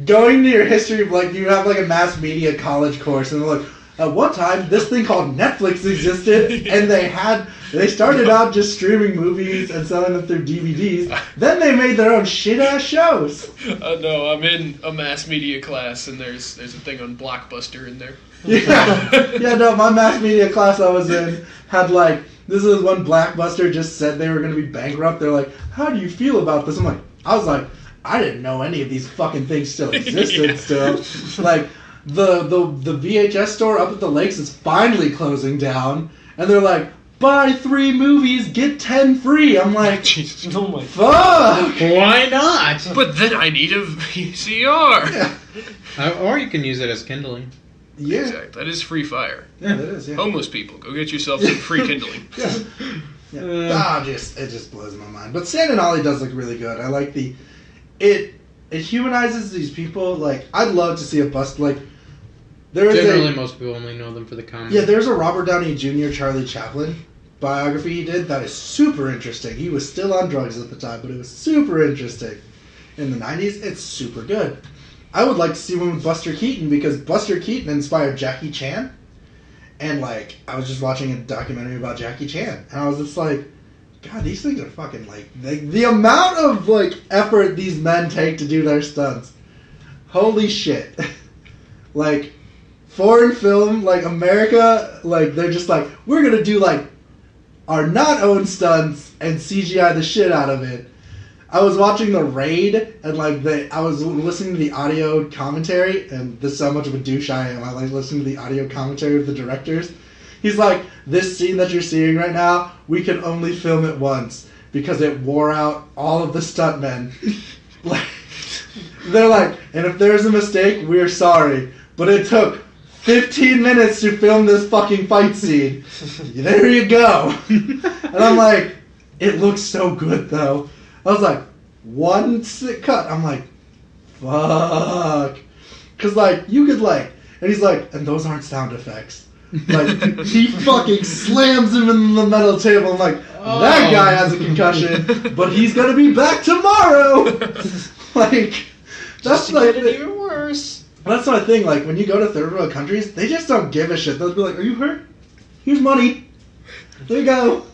Speaker 1: going to your history of like you have like a mass media college course, and they're like, at one time this thing called Netflix existed, and they started out just streaming movies and selling them through DVDs. Then they made their own shit ass shows.
Speaker 2: no, I'm in a mass media class, and there's a thing on Blockbuster in there.
Speaker 1: Yeah, no, my mass media class I was in had like, this is when Blockbuster just said they were going to be bankrupt. They're like, how do you feel about this? I was like, I didn't know any of these fucking things still existed
Speaker 2: Yeah.
Speaker 1: still. Like, the VHS store up at the lakes is finally closing down. And they're like, buy 3 movies, get 10 free. I'm like,
Speaker 2: Jesus.
Speaker 4: Oh my.
Speaker 1: fuck!
Speaker 3: Why not?
Speaker 2: But then I need a VCR.
Speaker 1: Yeah.
Speaker 3: Or you can use it as kindling.
Speaker 1: Yeah.
Speaker 2: Exactly. That is free fire.
Speaker 1: Yeah, that is, yeah.
Speaker 2: Homeless people, go get yourself some free kindling.
Speaker 1: Yeah. Yeah. It just blows my mind. But Stan and Ollie does look really good. I like it humanizes these people. Like, I'd love to see a bust, like,
Speaker 3: Generally, most people only know them for the comics.
Speaker 1: Yeah, there's a Robert Downey Jr. Charlie Chaplin biography he did that is super interesting. He was still on drugs at the time, but it was super interesting. In the 90s, it's super good. I would like to see one with Buster Keaton because Buster Keaton inspired Jackie Chan. And, like, I was just watching a documentary about Jackie Chan. And I was just like, God, these things are fucking, like, the amount of, like, effort these men take to do their stunts. Holy shit. Like, foreign film, like, America, like, they're just like, we're gonna do, like, our not owned stunts and CGI the shit out of it. I was watching The Raid, and like I was listening to the audio commentary, and this is how much of a douche I am. I like listening to the audio commentary of the directors. He's like, this scene that you're seeing right now, we can only film it once because it wore out all of the stuntmen. Like, they're like, and if there's a mistake, we're sorry, but it took 15 minutes to film this fucking fight scene. There you go. And I'm like, it looks so good though. I was like, one cut. I'm like, fuck. Cause like, you could like, and he's like, and those aren't sound effects. Like, he fucking slams him in the metal table. I'm like, that guy has a concussion, but he's gonna be back tomorrow. Like, that's like
Speaker 4: it even worse.
Speaker 1: That's my thing. Like, when you go to third world countries, they just don't give a shit. They'll be like, "Are you hurt? Here's money. There you go."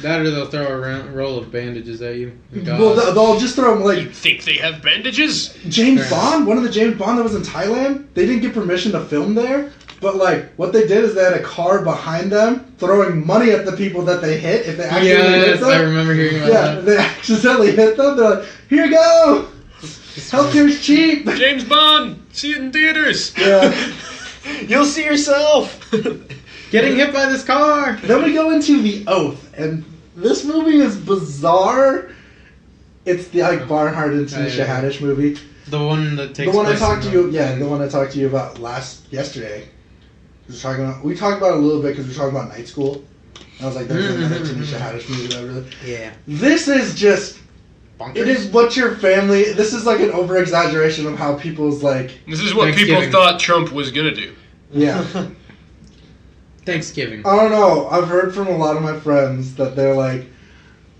Speaker 3: That or they'll throw a roll of bandages at you.
Speaker 1: Well, they'll just throw them like.
Speaker 2: You think they have bandages?
Speaker 1: James Bond, one of the James Bond that was in Thailand, they didn't get permission to film there. But like, what they did is they had a car behind them throwing money at the people that they hit if they accidentally hit them.
Speaker 3: I remember hearing about that.
Speaker 1: Yeah, they accidentally hit them. They're like, "Here you go. Healthcare's cheap."
Speaker 2: James Bond, see it in theaters.
Speaker 1: Yeah.
Speaker 4: You'll see yourself.
Speaker 3: Getting hit by this car.
Speaker 1: Then we go into The Oath, and this movie is bizarre. It's the Ike Barnhart and Tanisha Haddish movie.
Speaker 3: The one that takes.
Speaker 1: The one I
Speaker 3: place
Speaker 1: talked to
Speaker 3: in
Speaker 1: you. Yeah, the one I talked to you about yesterday. We talked about it a little bit because we were talking about Night School. I was like, "There's another Tanisha Haddish movie that I really."
Speaker 3: Yeah.
Speaker 1: This is just.
Speaker 3: Bonkers.
Speaker 1: It is what your family. This is like an over exaggeration of how people's like.
Speaker 2: This is what people thought Trump was gonna do.
Speaker 1: Yeah.
Speaker 3: Thanksgiving.
Speaker 1: I don't know. I've heard from a lot of my friends that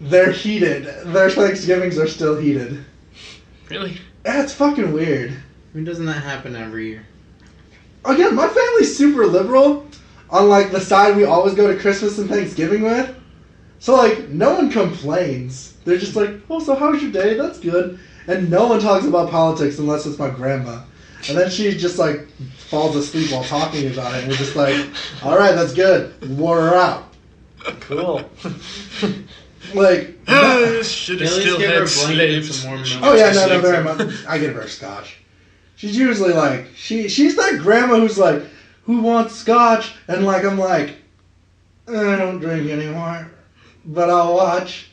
Speaker 1: they're heated. Their Thanksgivings are still heated.
Speaker 2: Really?
Speaker 1: Yeah, it's fucking weird.
Speaker 3: I mean, doesn't that happen every year?
Speaker 1: Again, my family's super liberal. On like the side we always go to Christmas and Thanksgiving with. So like, no one complains. They're just like, "Oh, so how's your day? That's good." And no one talks about politics unless it's my grandma. And then she just like falls asleep while talking about it. And we're just like, "All right, that's good. Wore her out."
Speaker 4: Cool.
Speaker 1: Like,
Speaker 2: should
Speaker 3: At
Speaker 2: have
Speaker 3: least
Speaker 2: still
Speaker 3: give her a
Speaker 2: had
Speaker 3: blanket and
Speaker 2: slaves.
Speaker 3: some warm milk.
Speaker 1: oh yeah, no, very much. I give her scotch. She's usually like, she's that grandma who's like, "Who wants scotch?" And like, I'm like, "I don't drink anymore, but I'll watch."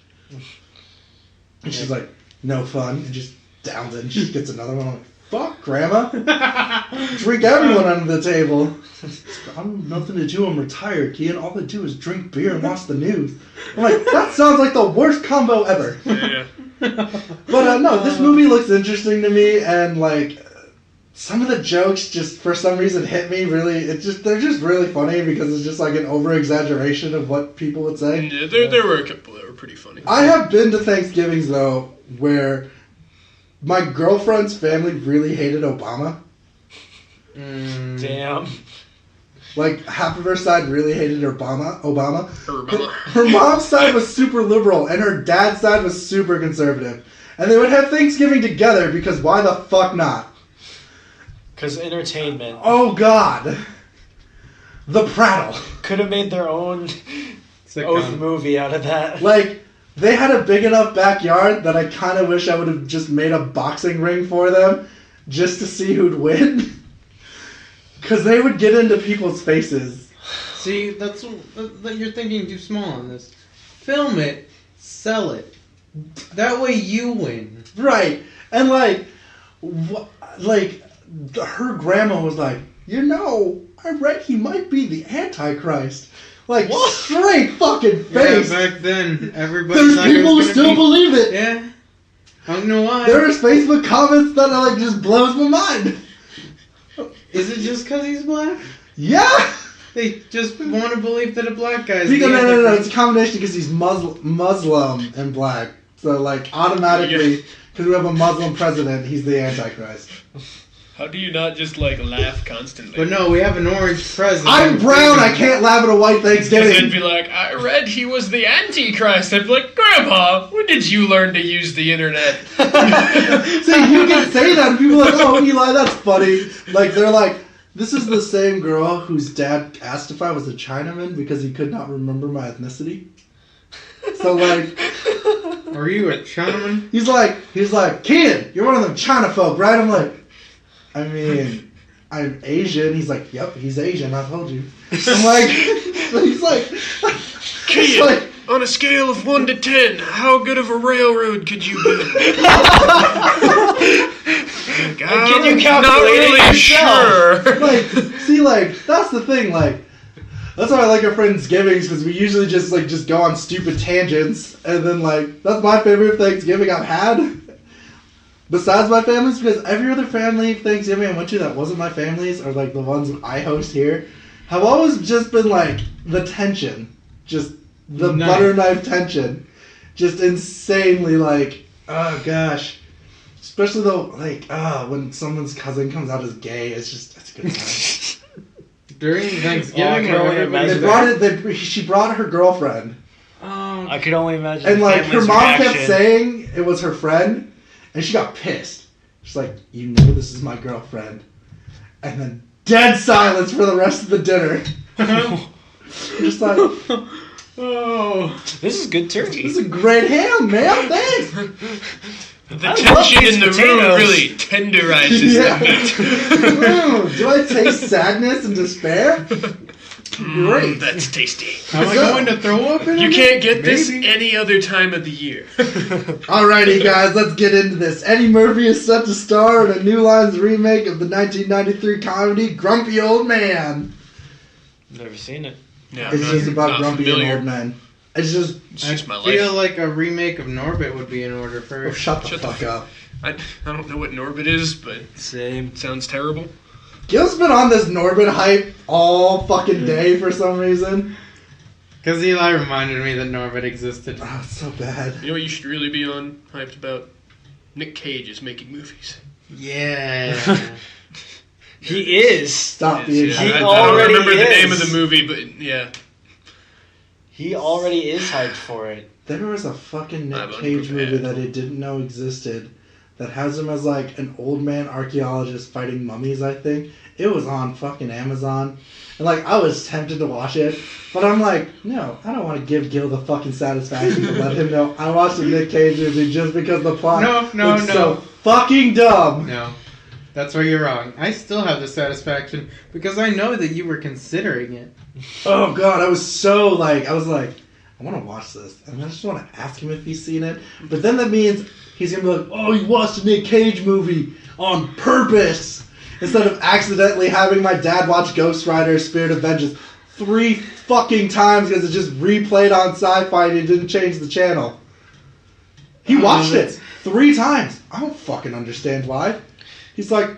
Speaker 1: And she's like, "No fun," and just downs it and just gets another one. I'm like, "Fuck, grandma. Drink everyone under the table." "I'm nothing to do. I'm retired, Kian. All I do is drink beer and watch the news." I'm like, that sounds like the worst combo ever.
Speaker 2: Yeah.
Speaker 1: But no, this movie looks interesting to me, and like some of the jokes just for some reason hit me really. They're just really funny because it's just like an over exaggeration of what people would say.
Speaker 2: Yeah, there were a couple that were pretty funny.
Speaker 1: I have been to Thanksgivings though where my girlfriend's family really hated Obama.
Speaker 4: Damn.
Speaker 1: Like, half of her side really hated Obama.
Speaker 2: Obama.
Speaker 1: Her mom's side was super liberal, and her dad's side was super conservative. And they would have Thanksgiving together, because why the fuck not?
Speaker 4: Because entertainment.
Speaker 1: Oh, God. The Prattle.
Speaker 4: Could have made their own
Speaker 3: Sitcom.
Speaker 4: Oath movie out of that.
Speaker 1: Like, they had a big enough backyard that I kind of wish I would have just made a boxing ring for them, just to see who'd win. Because they would get into people's faces.
Speaker 3: See, that's you're thinking too small on this. Film it, sell it. That way you win.
Speaker 1: Right. And like her grandma was like, I read he might be the Antichrist. Like,
Speaker 4: what?
Speaker 1: Straight fucking face.
Speaker 3: Yeah, back then, everybody
Speaker 1: There's
Speaker 3: thought it
Speaker 1: people who
Speaker 3: was
Speaker 1: still
Speaker 3: gonna
Speaker 1: believe it.
Speaker 3: Yeah. I don't know why.
Speaker 1: There's Facebook comments that are like, just blows my mind.
Speaker 3: Is it just because he's black?
Speaker 1: Yeah.
Speaker 3: They just want to believe that a black guy's
Speaker 1: Because,
Speaker 3: the
Speaker 1: no.
Speaker 3: Antichrist.
Speaker 1: It's a combination because he's Muslim and black. So, like, automatically, because we have a Muslim president, he's the Antichrist.
Speaker 2: How do you not just, like, laugh constantly?
Speaker 3: But no, we have an orange president.
Speaker 1: I'm brown, I can't laugh at a white
Speaker 2: Because
Speaker 1: Thanksgiving.
Speaker 2: I'd be like, I read he was the Antichrist. I'd be like, Grandpa, when did you learn to use the internet?
Speaker 1: See, you can say that, and people are like, "Oh, Eli, that's funny." Like, they're like, this is the same girl whose dad asked if I was a Chinaman because he could not remember my ethnicity. So, like,
Speaker 3: Are you a Chinaman?
Speaker 1: He's like, kid, you're one of them China folk, right? I'm like, I mean, I'm Asian. He's like, yep, he's Asian. I told you. I'm like, he's like,
Speaker 2: kid, on a scale of 1 to 10, how good of a railroad could you build?
Speaker 4: Can you calculate
Speaker 2: not really
Speaker 4: it yourself?
Speaker 2: sure.
Speaker 1: like, see, like, that's the thing, like, that's why I like our Friendsgivings, because we usually just go on stupid tangents, and then, like, that's my favorite Thanksgiving I've had, besides my family's, because every other family Thanksgiving I went to that wasn't my family's, or, like, the ones I host here, have always just been, like, the tension, just the butter knife tension, just insanely, like, oh, gosh. Especially though, like, when someone's cousin comes out as gay, it's a good time.
Speaker 3: During Thanksgiving,
Speaker 1: she brought her girlfriend.
Speaker 4: I could only imagine.
Speaker 1: And like her mom
Speaker 4: reaction.
Speaker 1: kept saying it was her friend, and she got pissed. She's like, "You know this is my girlfriend," and then dead silence for the rest of the dinner. Just like,
Speaker 3: oh,
Speaker 4: this is good turkey.
Speaker 1: This is a great ham, man. Thanks.
Speaker 2: The tension in the room really tenderizes
Speaker 1: Yeah.
Speaker 2: that meat.
Speaker 1: Do I taste sadness and despair? Great.
Speaker 2: That's tasty.
Speaker 3: am I going to throw up in it?
Speaker 2: You can't get this
Speaker 3: Maybe.
Speaker 2: any other time of the year.
Speaker 1: Alrighty, guys, let's get into this. Eddie Murphy is set to star in a New Lines remake of the 1993 comedy Grumpy Old Man.
Speaker 4: Never seen it.
Speaker 2: Yeah,
Speaker 1: It's just about
Speaker 2: not
Speaker 1: grumpy
Speaker 2: familiar.
Speaker 1: old men. It's just
Speaker 2: my
Speaker 3: I feel
Speaker 2: life.
Speaker 3: like a remake of Norbit would be in order
Speaker 1: oh,
Speaker 3: first.
Speaker 1: shut the
Speaker 2: Shut the
Speaker 1: fuck
Speaker 2: fuck
Speaker 1: up.
Speaker 2: I don't know what Norbit is, but
Speaker 4: Same.
Speaker 2: it sounds terrible.
Speaker 1: Gil's been on this Norbit hype all fucking day for some reason.
Speaker 3: Because Eli reminded me that Norbit existed.
Speaker 1: Oh, it's so bad.
Speaker 2: You know what you should really be on hyped about? Nick Cage is making movies.
Speaker 3: Yeah.
Speaker 4: He is.
Speaker 1: Stop
Speaker 2: Yes,
Speaker 1: being
Speaker 2: yeah.
Speaker 4: He
Speaker 1: hyped.
Speaker 2: I don't
Speaker 4: already
Speaker 2: remember the name of
Speaker 4: is.
Speaker 2: the movie, but yeah.
Speaker 4: He already is hyped for it.
Speaker 1: There was a fucking Nick
Speaker 2: I'm
Speaker 1: Cage movie
Speaker 2: unprepared.
Speaker 1: that he didn't know existed that has him as like an old man archaeologist fighting mummies, I think. It was on fucking Amazon. And like, I was tempted to watch it, but I'm like, no, I don't want to give Gil the fucking satisfaction to let him know I watched a Nick Cage movie just because the plot
Speaker 3: No,
Speaker 1: looks
Speaker 3: no.
Speaker 1: so fucking dumb.
Speaker 3: No. That's where you're wrong. I still have the satisfaction because I know that you were considering it.
Speaker 1: Oh god, I was like, I want to watch this, and I just want to ask him if he's seen it. But then that means he's gonna be like, oh, you watched a Nick Cage movie on purpose, instead of accidentally having my dad watch Ghost Rider: Spirit of Vengeance 3 fucking times because it just replayed on Sci-Fi and he didn't change the channel. He watched it 3 times. I don't fucking understand why. He's like,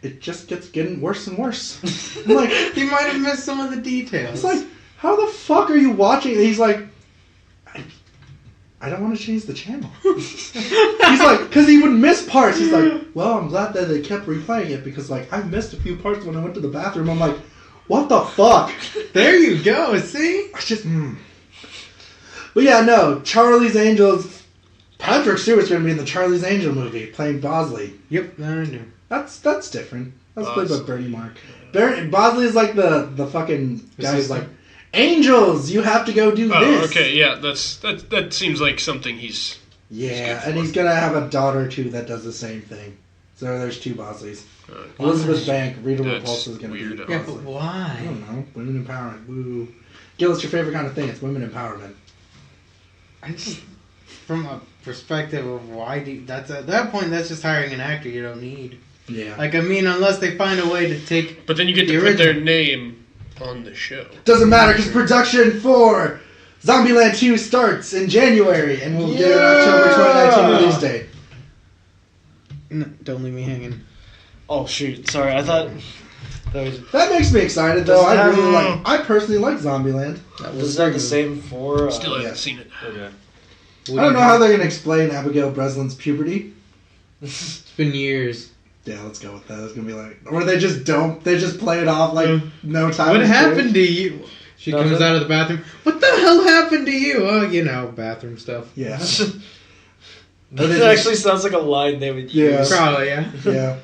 Speaker 1: it just gets getting worse and worse. I'm like,
Speaker 3: He might have missed some of the details.
Speaker 1: it's like, how the fuck are you watching? And he's like, I don't want to change the channel. He's like, because he would miss parts. He's like, well, I'm glad that they kept replaying it because, like, I missed a few parts when I went to the bathroom. I'm like, what the fuck?
Speaker 3: There you go, see?
Speaker 1: I just, But yeah, no, Charlie's Angels. Patrick Stewart's going to be in the Charlie's Angel movie playing Bosley.
Speaker 3: Yep, I do.
Speaker 1: That's different. That's played by
Speaker 2: Bosley.
Speaker 1: Bernie Mark. Bosley is like the fucking guy who's like, Angels, you have to go do
Speaker 2: Oh,
Speaker 1: this.
Speaker 2: okay, yeah, that seems like something he's...
Speaker 1: Yeah,
Speaker 2: good
Speaker 1: and
Speaker 2: for.
Speaker 1: he's gonna have a daughter too that does the same thing. So there's 2 Bosleys. Elizabeth Bank, Rita
Speaker 2: That's
Speaker 1: Repulsa is gonna
Speaker 2: weird.
Speaker 1: be
Speaker 3: Yeah,
Speaker 1: Bosley.
Speaker 3: but
Speaker 1: I
Speaker 3: why?
Speaker 1: don't know. Women empowerment. Woo. Gil, it's your favorite kind of thing. It's women empowerment.
Speaker 3: I just, from a perspective of why do you, that's at that point that's just hiring an actor you don't need.
Speaker 1: Yeah.
Speaker 3: Like, I mean, unless they find a way to take.
Speaker 2: But then you get to
Speaker 3: The
Speaker 2: put their
Speaker 3: original.
Speaker 2: name on the show.
Speaker 1: Doesn't matter because production for Zombieland 2 starts in January and we'll get an October 2019 release date.
Speaker 3: No, don't leave me hanging.
Speaker 4: Oh shoot! Sorry, I thought that was.
Speaker 1: That makes me excited though.
Speaker 4: Does
Speaker 1: I personally like Zombieland.
Speaker 3: That
Speaker 4: Was that the same for?
Speaker 2: Still haven't
Speaker 1: yeah.
Speaker 2: seen it.
Speaker 4: Okay.
Speaker 1: I don't know how they're gonna explain Abigail Breslin's puberty.
Speaker 3: It's been years.
Speaker 1: Yeah, let's go with that. It's gonna be like, or they just play it off like no time.
Speaker 3: What
Speaker 1: has
Speaker 3: happened
Speaker 1: changed.
Speaker 3: to you? She
Speaker 4: Nothing.
Speaker 3: comes out of the bathroom. What the hell happened to you? Oh, you know, bathroom stuff.
Speaker 1: Yeah,
Speaker 4: That actually sounds like a line they would
Speaker 1: Yeah.
Speaker 4: use.
Speaker 3: Probably, yeah.
Speaker 1: yeah.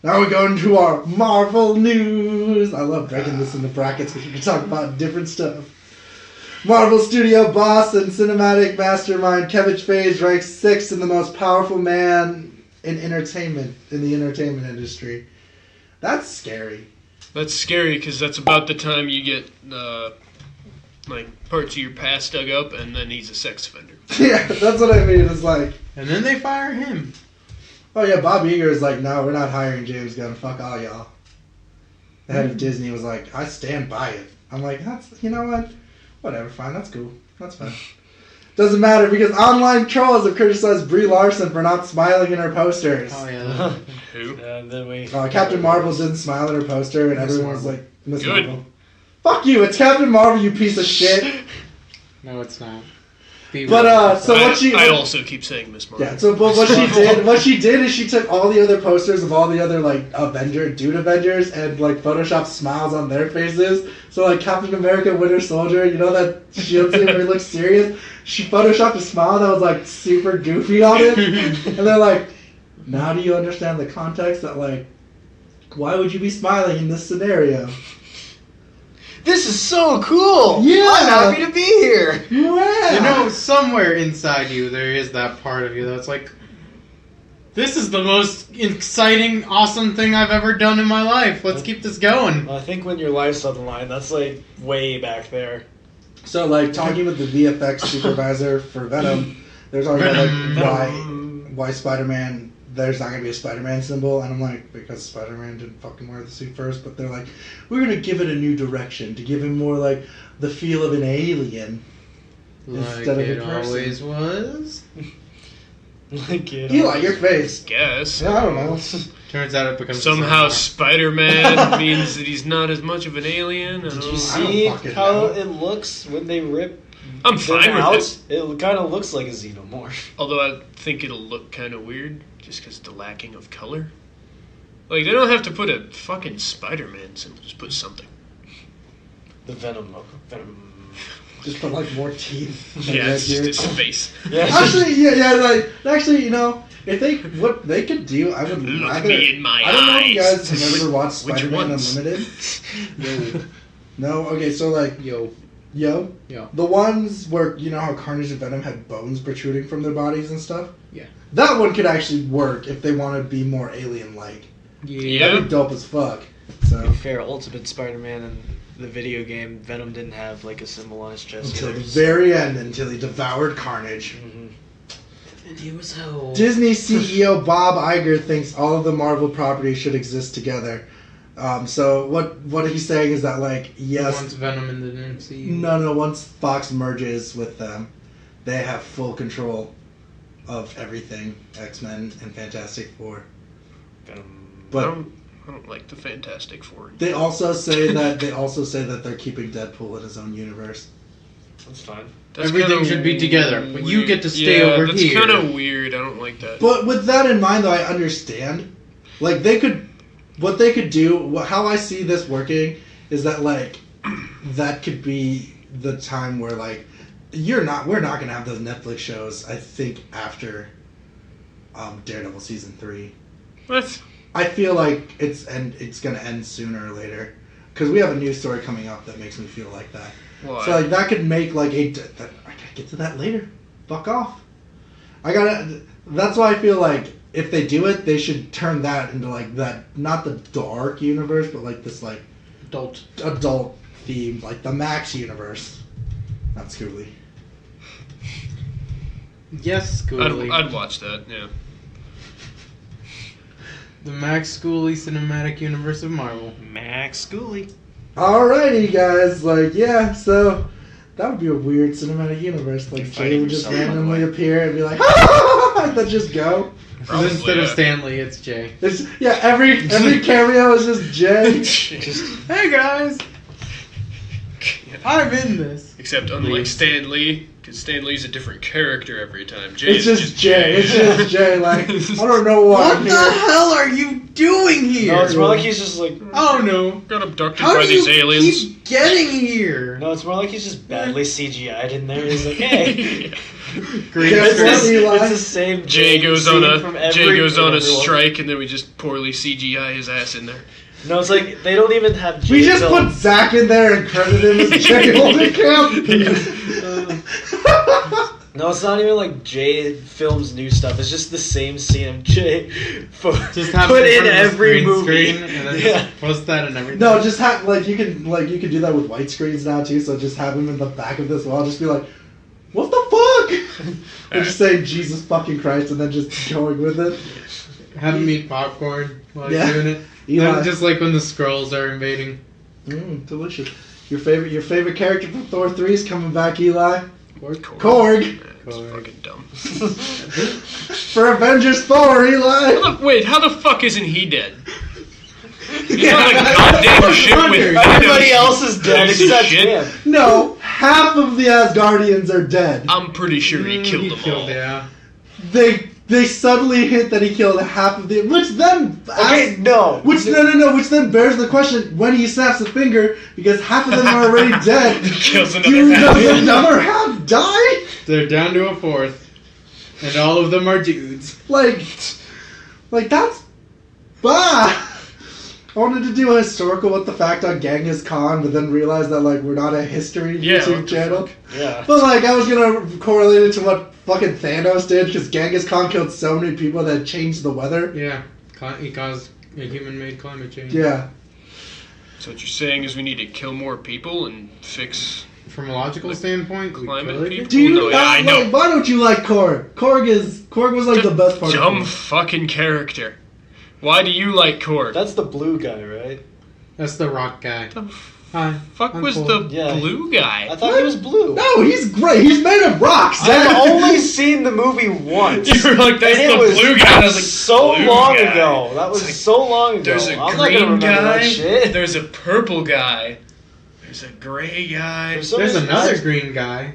Speaker 1: Now we go into our Marvel news. I love breaking this into brackets because you can talk about different stuff. Marvel Studio boss and cinematic mastermind Kevin Feige ranks 6th in the most powerful man in the entertainment industry. That's scary.
Speaker 2: That's scary because that's about the time you get parts of your past dug up, and then he's a sex offender.
Speaker 1: Yeah, that's what I mean. It's like,
Speaker 3: and then they fire him.
Speaker 1: oh yeah, Bob Iger is like, no, we're not hiring James Gunn. Fuck all y'all. The head of Disney was like, I stand by it. I'm like, you know what? Whatever, fine, that's cool. That's fine. Doesn't matter because online trolls have criticized Brie Larson for not smiling in her posters.
Speaker 3: Oh yeah.
Speaker 2: Who?
Speaker 4: Then we.
Speaker 1: Captain Marvel didn't smile in her poster, and everyone was like, Miss
Speaker 2: Good.
Speaker 1: Marvel. Fuck you! It's Captain Marvel, you piece of shit.
Speaker 3: No, it's not.
Speaker 1: But so what she?
Speaker 2: I also keep saying Miss Marvel.
Speaker 1: Yeah. So, but what she did is she took all the other posters of all the other like Avengers, and like photoshopped smiles on their faces. So like Captain America, Winter Soldier, you know that shield scene where he looks serious. She photoshopped a smile that was like super goofy on it, and they're like, now do you understand the context that like, why would you be smiling in this scenario?
Speaker 4: This is so cool!
Speaker 1: Yeah!
Speaker 4: I'm happy to be here!
Speaker 1: Yeah.
Speaker 3: You know, somewhere inside you, there is that part of you that's like, this is the most exciting, awesome thing I've ever done in my life. Let's keep this going.
Speaker 4: I think when your life's on the line, that's like way back there.
Speaker 1: So like talking with the VFX supervisor for Venom, they're talking about like why Spider-Man. There's not going to be a Spider-Man symbol, and I'm like, because Spider-Man didn't fucking wear the suit first, but they're like, we're going to give it a new direction, to give him more, like, the feel of an alien, instead of a person.
Speaker 3: Always was.
Speaker 4: Like it.
Speaker 1: Eli, your face.
Speaker 2: Guess.
Speaker 1: Yeah, I don't know.
Speaker 3: Turns out it becomes
Speaker 2: Somehow Spider-Man means that he's not as much of an alien.
Speaker 4: Did you
Speaker 1: I don't
Speaker 4: see
Speaker 1: fucking
Speaker 4: how
Speaker 1: know.
Speaker 4: it looks when they rip
Speaker 2: I'm
Speaker 4: them
Speaker 2: fine
Speaker 4: out?
Speaker 2: with it.
Speaker 4: It kind of looks like a xenomorph.
Speaker 2: Although I think it'll look kind of weird just because of the lacking of color. Like, they don't have to put a fucking Spider-Man symbol. Just put something.
Speaker 4: The Venom logo. Venom.
Speaker 1: Just put, like, more teeth.
Speaker 2: Yeah, it's just his face.
Speaker 4: Yeah.
Speaker 1: Actually, you know, what they could do, I would
Speaker 2: Look
Speaker 1: rather...
Speaker 2: me in my
Speaker 1: I don't know if you
Speaker 2: eyes.
Speaker 1: guys have ever watched
Speaker 2: Which
Speaker 1: Spider-Man
Speaker 2: ones?
Speaker 1: Unlimited. No? Okay, so, like,
Speaker 3: Yo.
Speaker 1: the ones where, you know how Carnage and Venom had bones protruding from their bodies and stuff?
Speaker 3: Yeah.
Speaker 1: That one could actually work if they want to be more alien-like.
Speaker 2: Yeah.
Speaker 1: That'd be dope as fuck. So
Speaker 4: To be fair, Ultimate Spider-Man and the video game, Venom didn't have like a symbol on his chest.
Speaker 1: until the
Speaker 4: either.
Speaker 1: very end, until he devoured Carnage.
Speaker 4: Mhm.
Speaker 3: It was hell.
Speaker 1: Disney CEO Bob Iger thinks all of the Marvel properties should exist together. So what he's saying is that like yes,
Speaker 3: Once Venom in the MCU.
Speaker 1: no, once Fox merges with them, they have full control of everything, X-Men and Fantastic Four.
Speaker 4: Venom.
Speaker 1: But
Speaker 2: I don't like the Fantastic Four.
Speaker 1: they also say that they're keeping Deadpool in his own universe.
Speaker 4: That's fine.
Speaker 2: That's
Speaker 3: Everything
Speaker 2: kinda
Speaker 3: should be together, but you
Speaker 2: weird.
Speaker 3: get to stay over
Speaker 2: that's
Speaker 3: here.
Speaker 2: kind of weird. I don't like that.
Speaker 1: But with that in mind, though, I understand. Like what they could do. How I see this working is that like that could be the time where like we're not gonna have those Netflix shows. I think after Daredevil season 3.
Speaker 2: What?
Speaker 1: I feel like it's gonna end sooner or later because we have a news story coming up that makes me feel like that.
Speaker 2: Why?
Speaker 1: So like that could make like I gotta get to that later. Fuck off. That's why I feel like if they do it, they should turn that into like that, not the dark universe, but like this like adult theme, like the Max universe. Not Scooby.
Speaker 3: Yes, Schooly.
Speaker 2: I'd watch that. Yeah.
Speaker 3: The Max Schooly Cinematic Universe of Marvel.
Speaker 4: Max Schooly.
Speaker 1: Alrighty, guys. Like yeah, so that would be a weird cinematic universe. Like
Speaker 4: You're
Speaker 1: Jay
Speaker 4: fighting
Speaker 1: would just
Speaker 4: yourself, by the
Speaker 1: randomly
Speaker 4: way.
Speaker 1: appear and be like, and then just go.
Speaker 2: Probably,
Speaker 3: Instead of
Speaker 2: yeah.
Speaker 3: Stanley, it's Jay.
Speaker 1: It's, yeah, every cameo is just Jay.
Speaker 4: Just
Speaker 3: Hey guys! I'm in this.
Speaker 2: Except unlike Stan Lee, because Stan Lee's a different character every time. Jay
Speaker 1: It's
Speaker 2: is
Speaker 1: just Jay. It's just Jay. Like I don't know why
Speaker 3: What
Speaker 1: I'm
Speaker 3: the
Speaker 1: here.
Speaker 3: hell are you doing here?
Speaker 4: no, it's more like he's just like
Speaker 3: Oh no.
Speaker 2: Got abducted
Speaker 3: How
Speaker 2: by
Speaker 3: do
Speaker 2: these
Speaker 3: you
Speaker 2: aliens.
Speaker 3: keep getting here?
Speaker 4: no, it's more like he's just badly CGI'd in there. He's like, hey,
Speaker 3: Green
Speaker 1: Guess
Speaker 3: screen.
Speaker 1: what, Eli?
Speaker 4: it's the same.
Speaker 2: Jay goes
Speaker 4: scene
Speaker 2: on
Speaker 4: from
Speaker 2: a
Speaker 4: every-
Speaker 2: Jay goes on a
Speaker 4: everyone.
Speaker 2: strike, and then we just poorly CGI his ass in there.
Speaker 4: No, it's like they don't even have.
Speaker 1: We just put Zach in there and credited him as Jay Holdenkamp.
Speaker 4: No, it's not even like Jay films new stuff. It's just the same scene of Jay
Speaker 3: Just have
Speaker 4: put
Speaker 3: it
Speaker 4: in every movie.
Speaker 3: screen and then just post that and everything.
Speaker 1: No, just have you can do that with white screens now too. So just have him in the back of this wall. Just be like, "What the fuck?" And just saying Jesus fucking Christ, and then just going with it.
Speaker 3: Have him eat popcorn while he's doing it.
Speaker 1: Eli.
Speaker 3: Then just like when the Skrulls are invading.
Speaker 1: Delicious. Your favorite character from Thor 3 is coming back, Eli. Korg.
Speaker 2: It's fucking dumb.
Speaker 1: For Avengers 4, Eli.
Speaker 2: Wait, how the fuck isn't he dead? He's not like goddamn shit with
Speaker 4: Everybody else is dead except him.
Speaker 1: No, half of the Asgardians are dead.
Speaker 2: I'm pretty sure he killed them all.
Speaker 3: Yeah.
Speaker 1: They subtly hint that he killed half of the, which then
Speaker 4: no.
Speaker 1: Which then bears the question when he snaps a finger, because half of them are already dead.
Speaker 2: Kills
Speaker 1: Do another half die?
Speaker 3: They're down to a fourth, and all of them are dudes.
Speaker 1: Like that's bah. I wanted to do a historical what the fact on Genghis Khan, but then realized that we're not a history YouTube channel.
Speaker 4: Yeah.
Speaker 1: But I was gonna correlate it to what fucking Thanos did, because Genghis Khan killed so many people that changed the weather.
Speaker 3: Yeah, he caused a human-made climate change.
Speaker 1: Yeah.
Speaker 2: So what you're saying is we need to kill more people and fix...
Speaker 3: From a logical standpoint,
Speaker 2: climate people?
Speaker 1: Do you
Speaker 2: I know.
Speaker 1: why don't you like Korg? Korg was the best part
Speaker 2: Dumb
Speaker 1: of it.
Speaker 2: fucking character. Why do you like Korg?
Speaker 4: That's the blue guy, right?
Speaker 3: That's the rock guy.
Speaker 2: The
Speaker 3: Hi.
Speaker 2: fuck
Speaker 3: I'm
Speaker 2: was
Speaker 3: cool.
Speaker 2: the
Speaker 4: Yeah.
Speaker 2: blue guy?
Speaker 4: I thought he was blue.
Speaker 1: No, he's great. He's made of rocks.
Speaker 4: I've only seen the movie once.
Speaker 2: You were like, that's
Speaker 4: And
Speaker 2: the
Speaker 4: it was
Speaker 2: blue guy. I was like,
Speaker 4: so
Speaker 2: blue
Speaker 4: long
Speaker 2: guy.
Speaker 4: ago. That was
Speaker 2: It's like,
Speaker 4: so long ago.
Speaker 2: There's a
Speaker 4: I'm not gonna
Speaker 2: green
Speaker 4: remember
Speaker 2: guy.
Speaker 4: that shit.
Speaker 2: There's a purple guy. There's a gray guy.
Speaker 3: There's another green guy.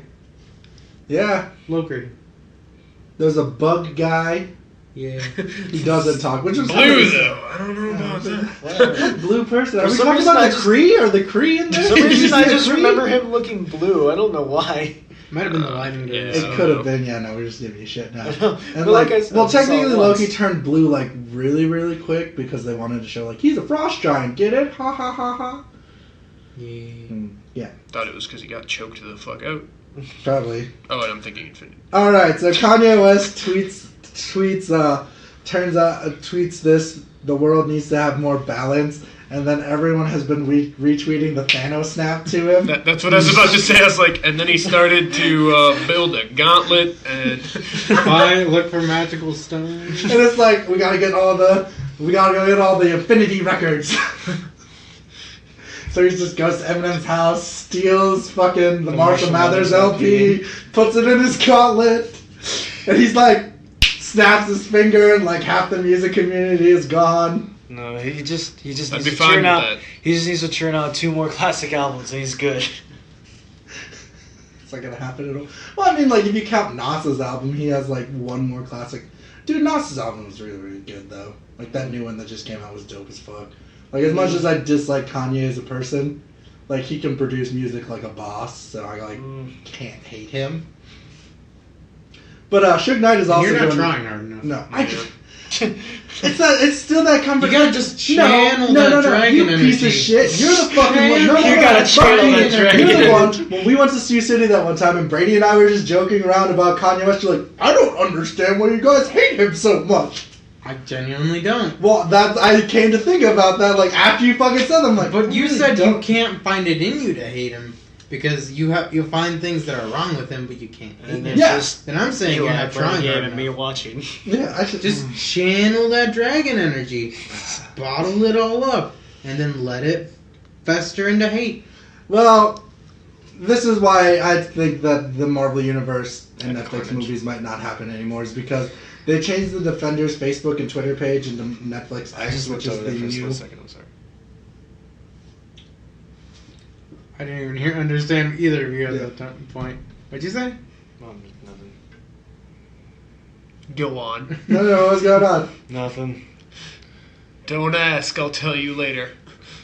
Speaker 1: Yeah.
Speaker 3: Loki.
Speaker 1: There's a bug guy.
Speaker 3: Yeah.
Speaker 1: He doesn't talk. Which is
Speaker 2: Blue though. I don't know about that.
Speaker 4: Whatever.
Speaker 1: Blue person. Are
Speaker 4: For
Speaker 1: we
Speaker 4: some
Speaker 1: talking
Speaker 4: reason,
Speaker 1: about
Speaker 4: I
Speaker 1: the
Speaker 4: just-
Speaker 1: Kree? Are the Kree in there?
Speaker 4: For some
Speaker 1: Did you
Speaker 4: reason,
Speaker 1: see
Speaker 4: I
Speaker 1: the
Speaker 4: just
Speaker 1: Kree?
Speaker 4: remember him looking blue. I don't know why.
Speaker 3: Might have been the lighting.
Speaker 2: Yeah.
Speaker 1: It could have been. Yeah, no, we're just giving you shit now.
Speaker 4: But
Speaker 1: And
Speaker 4: like I said,
Speaker 1: well,
Speaker 4: I saw it
Speaker 1: technically
Speaker 4: once.
Speaker 1: Loki turned blue really, really quick because they wanted to show he's a frost giant. Get it? Ha ha ha ha.
Speaker 3: Yeah.
Speaker 2: Thought it was because he got choked the fuck out.
Speaker 1: Probably.
Speaker 2: Oh, and I'm thinking Infinity.
Speaker 1: All right, so Kanye West tweets this: the world needs to have more balance, and then everyone has been retweeting the Thanos snap to him.
Speaker 2: That's what I was about to say. I was like, and then he started to build a gauntlet and.
Speaker 3: Fine, look for magical stones.
Speaker 1: And it's like we gotta go get all the Infinity records. So he just goes to Eminem's house, steals fucking the Marshall Mathers LP, puts it in his gauntlet, and he's like, snaps his finger, and half the music community is gone.
Speaker 4: No, he just
Speaker 2: I'd
Speaker 4: needs
Speaker 2: be
Speaker 4: to
Speaker 2: fine
Speaker 4: churn
Speaker 2: with
Speaker 4: out.
Speaker 2: that.
Speaker 4: He just needs to churn out 2 more classic albums, and he's good.
Speaker 1: It's not gonna happen at all. Well, I mean, if you count Nas's album, he has 1 more classic. Dude, Nas's album was really, really good though. That new one that just came out was dope as fuck. As much as I dislike Kanye as a person, he can produce music like a boss, so I can't hate him. But Suge Knight is also
Speaker 3: You're not
Speaker 1: doing,
Speaker 3: trying hard enough.
Speaker 1: No, it's still that comfort.
Speaker 3: You gotta just channel that dragon
Speaker 1: you
Speaker 3: energy.
Speaker 1: piece of shit. You're the fucking one. No,
Speaker 4: You gotta channel that dragon
Speaker 1: You're the one. When we went to Sioux City that one time, and Brady and I were just joking around about Kanye West, you're like, I don't understand why you guys hate him so much.
Speaker 3: I genuinely don't.
Speaker 1: Well, I came to think about that, after you fucking said them,
Speaker 3: But you
Speaker 1: really
Speaker 3: said you
Speaker 1: don't.
Speaker 3: can't find it in you to hate him because you'll find things that are wrong with him, but you can't hate him.
Speaker 1: Yeah.
Speaker 3: And I'm saying you're not trying hard
Speaker 4: and me
Speaker 3: enough.
Speaker 4: watching.
Speaker 1: Yeah, I should
Speaker 3: Just channel that dragon energy, bottle it all up, and then let it fester into hate.
Speaker 1: Well, this is why I think that the Marvel Universe and Netflix movies might not happen anymore, is because they changed the Defenders Facebook and Twitter page into Netflix X, which is the new.
Speaker 2: I'm sorry.
Speaker 3: I didn't even understand either of you at that point. What'd you say?
Speaker 4: Nothing.
Speaker 2: Go on.
Speaker 1: No, what's going on?
Speaker 4: Nothing.
Speaker 2: Don't ask. I'll tell you later.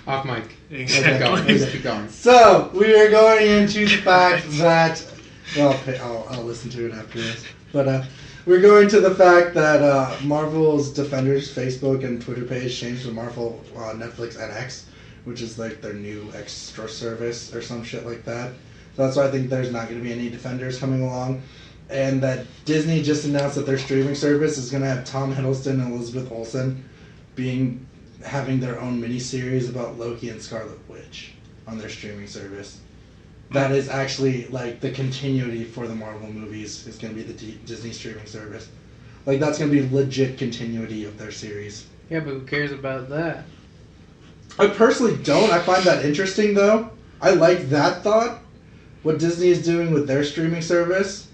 Speaker 3: Off mic.
Speaker 2: Exactly.
Speaker 3: Keep going. Let's keep going.
Speaker 1: So we are going into the fact that I'll listen to it after this, but We're going to the fact that Marvel's Defenders Facebook and Twitter page changed to Marvel Netflix NX, which is like their new extra service or some shit like that. So that's why I think there's not going to be any Defenders coming along. And that Disney just announced that their streaming service is going to have Tom Hiddleston and Elizabeth Olsen having their own miniseries about Loki and Scarlet Witch on their streaming service. That is actually like the continuity for the Marvel movies is going to be the Disney streaming service. Like that's going to be legit continuity of their series.
Speaker 3: Yeah, but who cares about that?
Speaker 1: I personally don't. I find that interesting though. I like that thought. What Disney is doing with their streaming service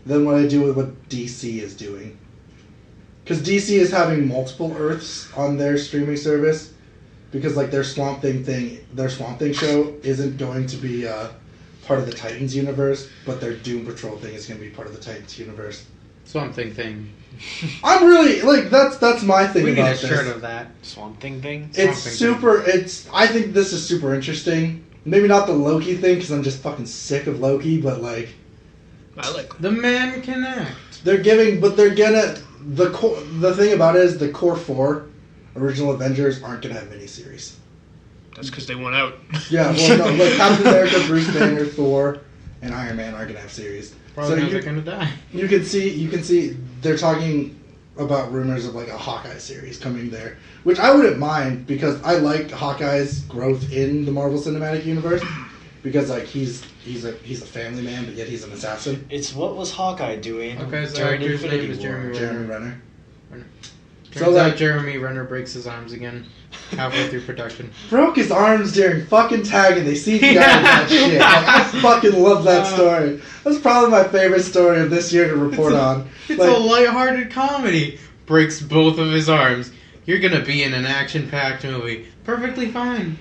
Speaker 1: than what I do with what DC is doing. Because DC is having multiple Earths on their streaming service because like their Swamp Thing show isn't going to be part of the Titans universe, but their Doom Patrol thing is going to be part of the Titans universe.
Speaker 3: Swamp Thing.
Speaker 1: I'm really like that's my thing
Speaker 3: we
Speaker 1: about
Speaker 3: need a
Speaker 1: this.
Speaker 3: shirt of that.
Speaker 4: Swamp thing.
Speaker 1: I think this is super interesting. Maybe not the Loki thing because I'm just fucking sick of Loki, but like
Speaker 2: I like
Speaker 3: the man can act.
Speaker 1: the thing about it is the core 4 original Avengers aren't gonna have miniseries.
Speaker 2: That's because they went out.
Speaker 1: Yeah, well, no, like Captain America, Bruce Banner, Thor, and Iron Man aren't gonna have series.
Speaker 3: Probably they're gonna die.
Speaker 1: You can see they're talking about rumors of like a Hawkeye series coming there, which I wouldn't mind because I like Hawkeye's growth in the Marvel Cinematic Universe because like he's a family man, but yet he's an assassin.
Speaker 4: It's what was Hawkeye doing?
Speaker 3: Hawkeye's
Speaker 4: during
Speaker 3: actor's
Speaker 4: Infinity
Speaker 3: name is
Speaker 4: War?
Speaker 1: Jeremy Renner.
Speaker 3: Turns out Jeremy Renner breaks his arms again halfway through production.
Speaker 1: Broke his arms during fucking tag and they CGI'd that shit. Like, I fucking love that story. That's probably my favorite story of this year to report on.
Speaker 3: It's a lighthearted comedy. Breaks both of his arms. You're gonna be in an action-packed movie. Perfectly fine.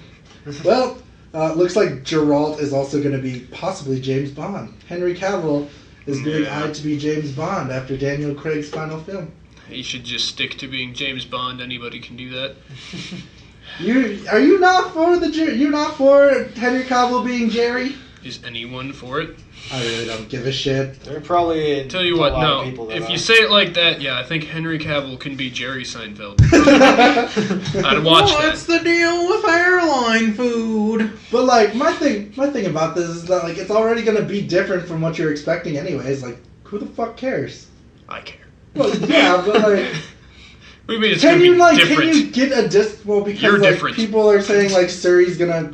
Speaker 1: Well, looks like Geralt is also going to be possibly James Bond. Henry Cavill is being eyed to be James Bond after Daniel Craig's final film.
Speaker 2: He should just stick to being James Bond. Anybody can do that.
Speaker 1: Are you not for you're not for Henry Cavill being Jerry?
Speaker 2: Is anyone for it?
Speaker 1: I really don't give a shit.
Speaker 4: There are probably
Speaker 2: Tell you what, no. If you say it like that, yeah, I think Henry Cavill can be Jerry Seinfeld. I'd watch that.
Speaker 3: What's the deal with airline food?
Speaker 1: But like my thing about this is that like it's already gonna be different from what you're expecting anyways. Like who the fuck cares?
Speaker 2: I care.
Speaker 1: Well, yeah, but like.
Speaker 2: What do you mean it's gonna be different?
Speaker 1: Can you get a well because
Speaker 2: You're
Speaker 1: like
Speaker 2: different.
Speaker 1: people are saying like Siri's gonna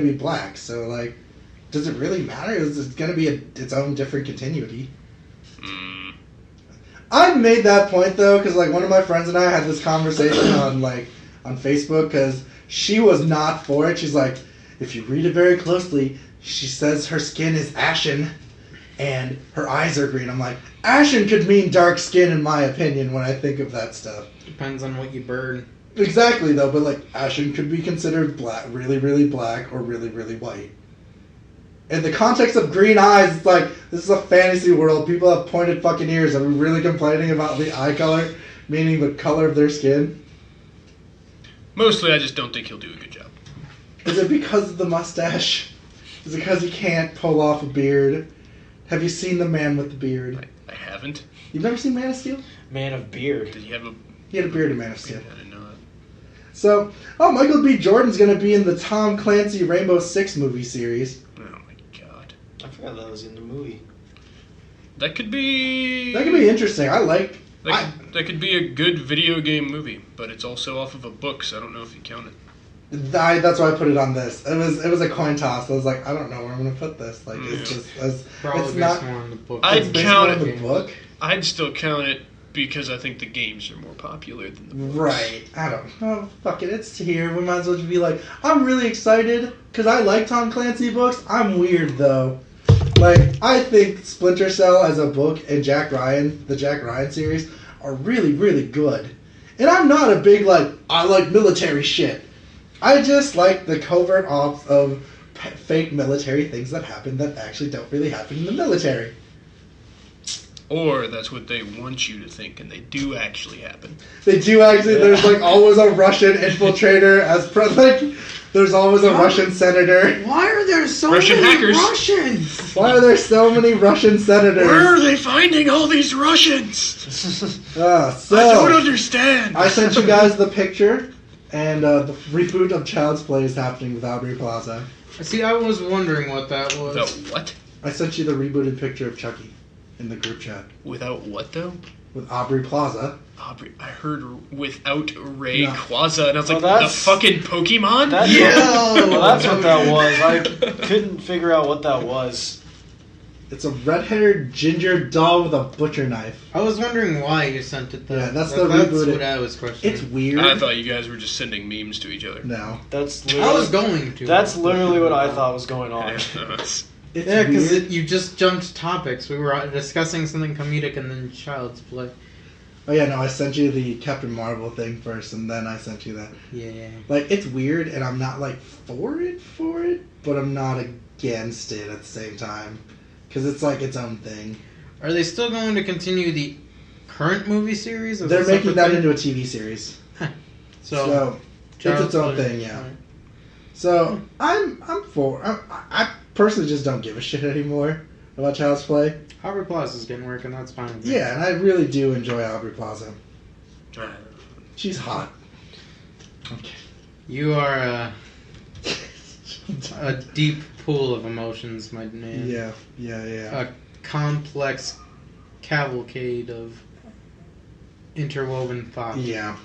Speaker 1: be black, so like does it really matter? Is it gonna be its own different continuity? I made that point though because like one of my friends and I had this conversation on Facebook because she was not for it. She's like, if you read it very closely, she says her skin is ashen and her eyes are green. I'm like, ashen could mean dark skin in my opinion when I think of that stuff.
Speaker 3: Depends on what you burn.
Speaker 1: Exactly though, but like ashen could be considered black, really, really black, or really, really white. In the context of green eyes, it's like, this is a fantasy world. People have pointed fucking ears. Are we really complaining about the eye color, meaning the color of their skin?
Speaker 2: Mostly, I just don't think he'll do a good job.
Speaker 1: Is it because of the mustache? Is it because he can't pull off a beard? Have you seen the man with the beard?
Speaker 2: I haven't.
Speaker 1: You've never seen Man of Steel?
Speaker 4: Man of Beard.
Speaker 2: Did he have a...
Speaker 1: He had a beard in Man of Steel.
Speaker 2: I didn't know that.
Speaker 1: So, Michael B. Jordan's going to be in the Tom Clancy Rainbow Six movie series.
Speaker 2: Oh my god.
Speaker 4: I forgot that was in the movie.
Speaker 2: That could be...
Speaker 1: That could be interesting.
Speaker 2: That could be a good video game movie, but it's also off of a book, so I don't know if you count it.
Speaker 1: That's why I put it on this. It was a coin toss. I was like, I don't know where I'm going to put this. Like, it's just...
Speaker 3: Probably
Speaker 1: it's
Speaker 3: based
Speaker 1: not,
Speaker 3: more on the book.
Speaker 2: I'd count it.
Speaker 1: The book?
Speaker 2: I'd still count it because I think the games are more popular than the books.
Speaker 1: Right. I don't know. Fuck it. It's here. We might as well just be like, I'm really excited because I like Tom Clancy books. I'm weird, though. Like, I think Splinter Cell as a book and the Jack Ryan series are really, really good. And I'm not a big, I like military shit. I just like the covert ops of fake military things that happen that actually don't really happen in the military.
Speaker 2: Or that's what they want you to think, and they do actually happen.
Speaker 1: They do actually. There's like always a Russian infiltrator there's always a Russian senator.
Speaker 3: Why are there so
Speaker 2: Russian
Speaker 3: many
Speaker 2: hackers.
Speaker 3: Russians?
Speaker 1: Why are there so many Russian senators?
Speaker 2: Where are they finding all these Russians?
Speaker 1: So
Speaker 2: I don't understand.
Speaker 1: I sent you guys the picture, and the reboot of Child's Play is happening with Aubrey Plaza.
Speaker 3: See, I was wondering what that was.
Speaker 2: The what?
Speaker 1: I sent you the rebooted picture of Chucky in the group chat
Speaker 2: Without what, though?
Speaker 1: with Aubrey Plaza.
Speaker 2: Aubrey, I heard without Ray
Speaker 1: No.
Speaker 2: Quaza, and I was
Speaker 4: Well,
Speaker 2: like, the
Speaker 4: that's-
Speaker 2: fucking Pokemon?
Speaker 4: Well, that's what that was. I couldn't figure out what that was.
Speaker 1: It's a red-haired ginger doll with a butcher knife.
Speaker 3: I was wondering why you sent it.
Speaker 1: Yeah, that's
Speaker 3: That's
Speaker 1: the rebooted.
Speaker 3: what I was questioning.
Speaker 1: It's weird.
Speaker 2: I thought you guys were just sending memes to each other.
Speaker 1: No.
Speaker 4: That's
Speaker 3: I was
Speaker 4: literally,
Speaker 3: going to.
Speaker 4: that's literally what I thought was going on.
Speaker 1: It's
Speaker 3: Yeah, because
Speaker 1: weird.
Speaker 3: you just jumped topics. We were discussing something comedic and then Child's Play.
Speaker 1: Oh yeah, no, I sent you the Captain Marvel thing first, and then I sent you that.
Speaker 3: Yeah.
Speaker 1: Like, it's weird, and I'm not, like, for it, but I'm not against it at the same time. Because it's, like, its own thing.
Speaker 3: Are they still going to continue the current movie series? as a
Speaker 1: They're making
Speaker 3: separate
Speaker 1: that
Speaker 3: thing?
Speaker 1: into a TV series.
Speaker 3: So
Speaker 1: it's
Speaker 3: Child's
Speaker 1: its own
Speaker 3: Play.
Speaker 1: thing, yeah.
Speaker 3: Right.
Speaker 1: So, I'm for... I personally just don't give a shit anymore about Child's Play.
Speaker 3: Aubrey Plaza's getting work, and that's fine with me.
Speaker 1: Yeah, and I really do enjoy Aubrey Plaza. She's hot. Okay.
Speaker 3: You are a deep pool of emotions, my man.
Speaker 1: Yeah.
Speaker 3: A complex cavalcade of interwoven thought.
Speaker 1: Yeah.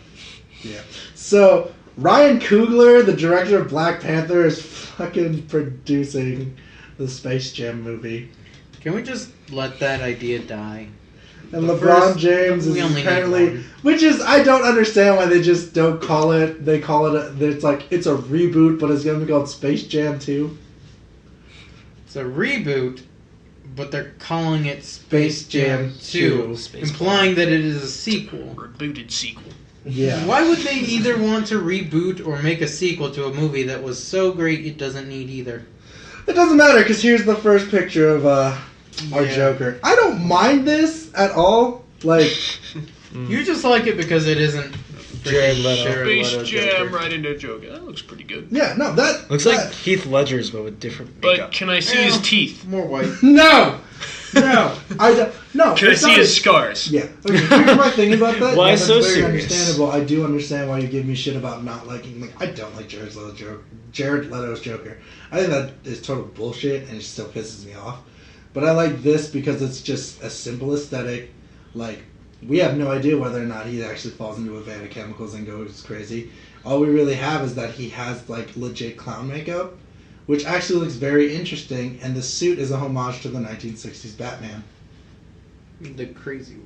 Speaker 1: So, Ryan Coogler, the director of Black Panther, is fucking producing the Space Jam movie.
Speaker 3: Can we just let that idea die?
Speaker 1: And
Speaker 3: But
Speaker 1: LeBron
Speaker 3: first,
Speaker 1: James
Speaker 3: we
Speaker 1: is
Speaker 3: only need
Speaker 1: apparently...
Speaker 3: one.
Speaker 1: Which is, I don't understand why they just don't call it... They call it... It's like, it's a reboot, but it's going to be called Space Jam 2.
Speaker 3: It's a reboot, but they're calling it
Speaker 1: Space Jam 2.
Speaker 3: implying that it is a sequel.
Speaker 2: Rebooted sequel.
Speaker 1: Yeah.
Speaker 3: Why would they either want to reboot or make a sequel to a movie that was so great it doesn't need either?
Speaker 1: It doesn't matter, because here's the first picture of our Joker. I don't mind this at all. Like...
Speaker 3: You just like it because it isn't
Speaker 5: Jared Leto.
Speaker 2: Space
Speaker 3: Leto
Speaker 2: Jam
Speaker 3: Joker.
Speaker 2: right into Joker. That looks pretty good.
Speaker 1: Yeah, no, that...
Speaker 5: Looks like Heath Ledger's, but with different makeup.
Speaker 2: But can I see his teeth?
Speaker 3: More white.
Speaker 1: No! I don't... No.
Speaker 2: Can I
Speaker 1: it's
Speaker 2: see
Speaker 1: not
Speaker 2: his scars?
Speaker 1: Yeah. Okay, here's my thing about that.
Speaker 5: Why
Speaker 1: that's
Speaker 5: so
Speaker 1: very
Speaker 5: serious?
Speaker 1: understandable. I do understand why you give me shit about not liking... Like, I don't like Jared Leto's Joker. I think that is total bullshit, and it still pisses me off. But I like this because it's just a simple aesthetic. Like, we have no idea whether or not he actually falls into a vat of chemicals and goes crazy. All we really have is that he has, like, legit clown makeup, which actually looks very interesting, and the suit is a homage to the 1960s Batman.
Speaker 3: The crazy one.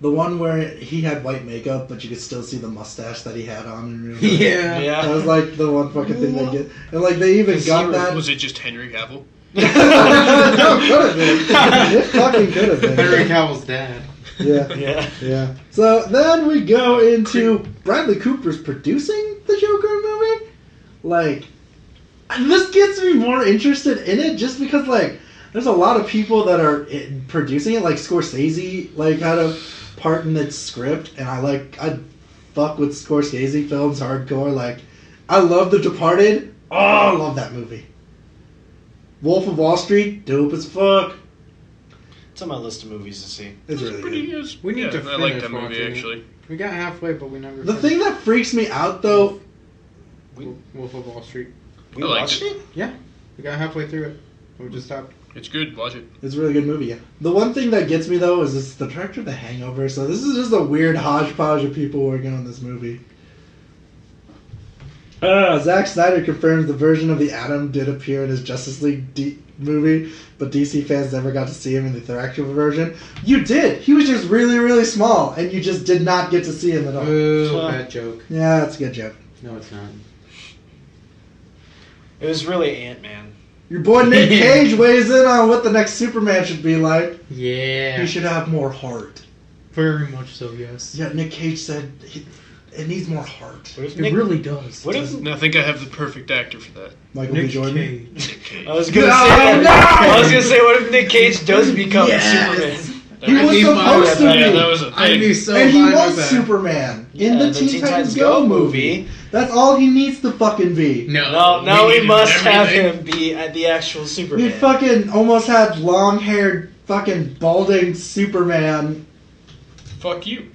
Speaker 1: The one where he had white makeup, but you could still see the mustache that he had on in real life.
Speaker 3: Yeah.
Speaker 1: That was like the one fucking thing they get. And like they even got that.
Speaker 2: Was it just Henry Cavill?
Speaker 1: No, it could have been. It fucking could have been.
Speaker 3: Henry Cavill's dad.
Speaker 1: Yeah. So then we go into Bradley Cooper's producing the Joker movie. Like, this gets me more interested in it just because, like, there's a lot of people that are producing it. Like, Scorsese, like, had a part in its script, and I fuck with Scorsese films hardcore. Like, I love The Departed. Oh, I love that movie. Wolf of Wall Street, dope as fuck.
Speaker 4: It's on my list of movies to see.
Speaker 1: It's really good.
Speaker 3: We need to
Speaker 2: I like
Speaker 3: finish
Speaker 2: that movie,
Speaker 3: watching it.
Speaker 2: actually.
Speaker 3: We got halfway, but we never.
Speaker 1: The thing that freaks me out, though...
Speaker 3: Wolf of Wall Street.
Speaker 4: We
Speaker 2: I liked
Speaker 4: watched it?
Speaker 3: Yeah, we got halfway through it. We just stopped.
Speaker 2: It's good. Watch it.
Speaker 1: It's a really good movie, yeah. The one thing that gets me, though, is it's the director of The Hangover, so this is just a weird hodgepodge of people working on this movie. Zack Snyder confirms the version of the Atom did appear in his Justice League movie, but DC fans never got to see him in the theatrical version. You did! He was just really, really small, and you just did not get to see him at all.
Speaker 3: Ooh, bad joke.
Speaker 1: Yeah, that's a good joke.
Speaker 3: No, it's not.
Speaker 4: It was really Ant-Man.
Speaker 1: Your boy Nick Cage weighs in on what the next Superman should be like.
Speaker 3: Yeah.
Speaker 1: He should have more heart.
Speaker 3: Very much so, yes.
Speaker 1: Yeah, Nick Cage said it needs more heart.
Speaker 4: What if
Speaker 3: It really does.
Speaker 4: What if
Speaker 2: And I think I have the perfect actor for that.
Speaker 1: Michael B.
Speaker 3: Nick
Speaker 1: Jordan.
Speaker 3: Cage.
Speaker 2: Nick Cage.
Speaker 4: I was gonna
Speaker 1: No,
Speaker 4: say?
Speaker 1: no!
Speaker 4: I was gonna say, what if Nick Cage does become
Speaker 1: Yes!
Speaker 4: Superman?
Speaker 1: He was
Speaker 3: I'd be fine with
Speaker 1: supposed to
Speaker 3: that.
Speaker 1: be.
Speaker 2: Yeah, that was a
Speaker 3: I'd be
Speaker 2: thing.
Speaker 3: so
Speaker 1: And he
Speaker 3: fine
Speaker 1: was
Speaker 3: with that.
Speaker 1: Superman in
Speaker 4: Yeah,
Speaker 1: the Teen Titans Go
Speaker 4: Go
Speaker 1: movie. That's all he needs to fucking be.
Speaker 4: No, now
Speaker 2: we
Speaker 4: we
Speaker 2: need
Speaker 4: must have
Speaker 2: everything.
Speaker 4: him be the actual
Speaker 1: We
Speaker 4: Superman.
Speaker 1: fucking almost had long-haired, fucking balding Superman.
Speaker 2: Fuck you.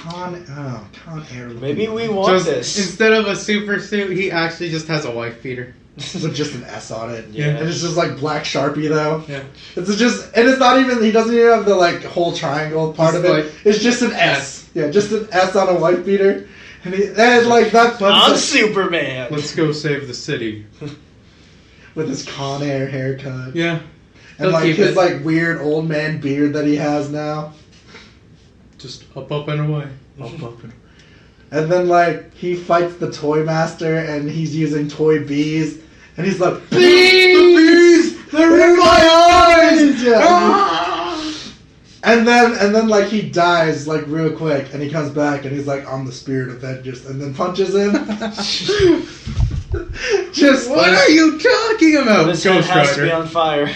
Speaker 1: Con Air.
Speaker 4: Maybe we want
Speaker 3: Just
Speaker 4: this.
Speaker 3: instead of a super suit, he actually just has a wife beater.
Speaker 1: with just an S on it.
Speaker 4: Yeah.
Speaker 1: And it's just like black Sharpie though.
Speaker 3: Yeah.
Speaker 1: It's just, and it's not even, he doesn't even have the like whole triangle part
Speaker 3: Just
Speaker 1: of it.
Speaker 3: like-
Speaker 1: It's just an S. Yeah, just an S on a white beater. And like that
Speaker 4: I'm
Speaker 1: puts
Speaker 4: Superman.
Speaker 3: Let's go save the city.
Speaker 1: with his Con Air haircut.
Speaker 3: Yeah.
Speaker 1: And
Speaker 3: He'll
Speaker 1: like
Speaker 3: keep
Speaker 1: his
Speaker 3: it.
Speaker 1: like weird old man beard that he has now.
Speaker 3: Just up and away.
Speaker 1: And then like he fights the toy master and he's using toy bees and he's like, bees! They're in my eyes! Yeah. And then like he dies like real quick and he comes back and he's like, I'm the spirit of vengeance, and then punches him. Just
Speaker 3: What are you talking about,
Speaker 4: This head
Speaker 3: Ghost
Speaker 4: has to be
Speaker 3: Rider?
Speaker 4: on fire.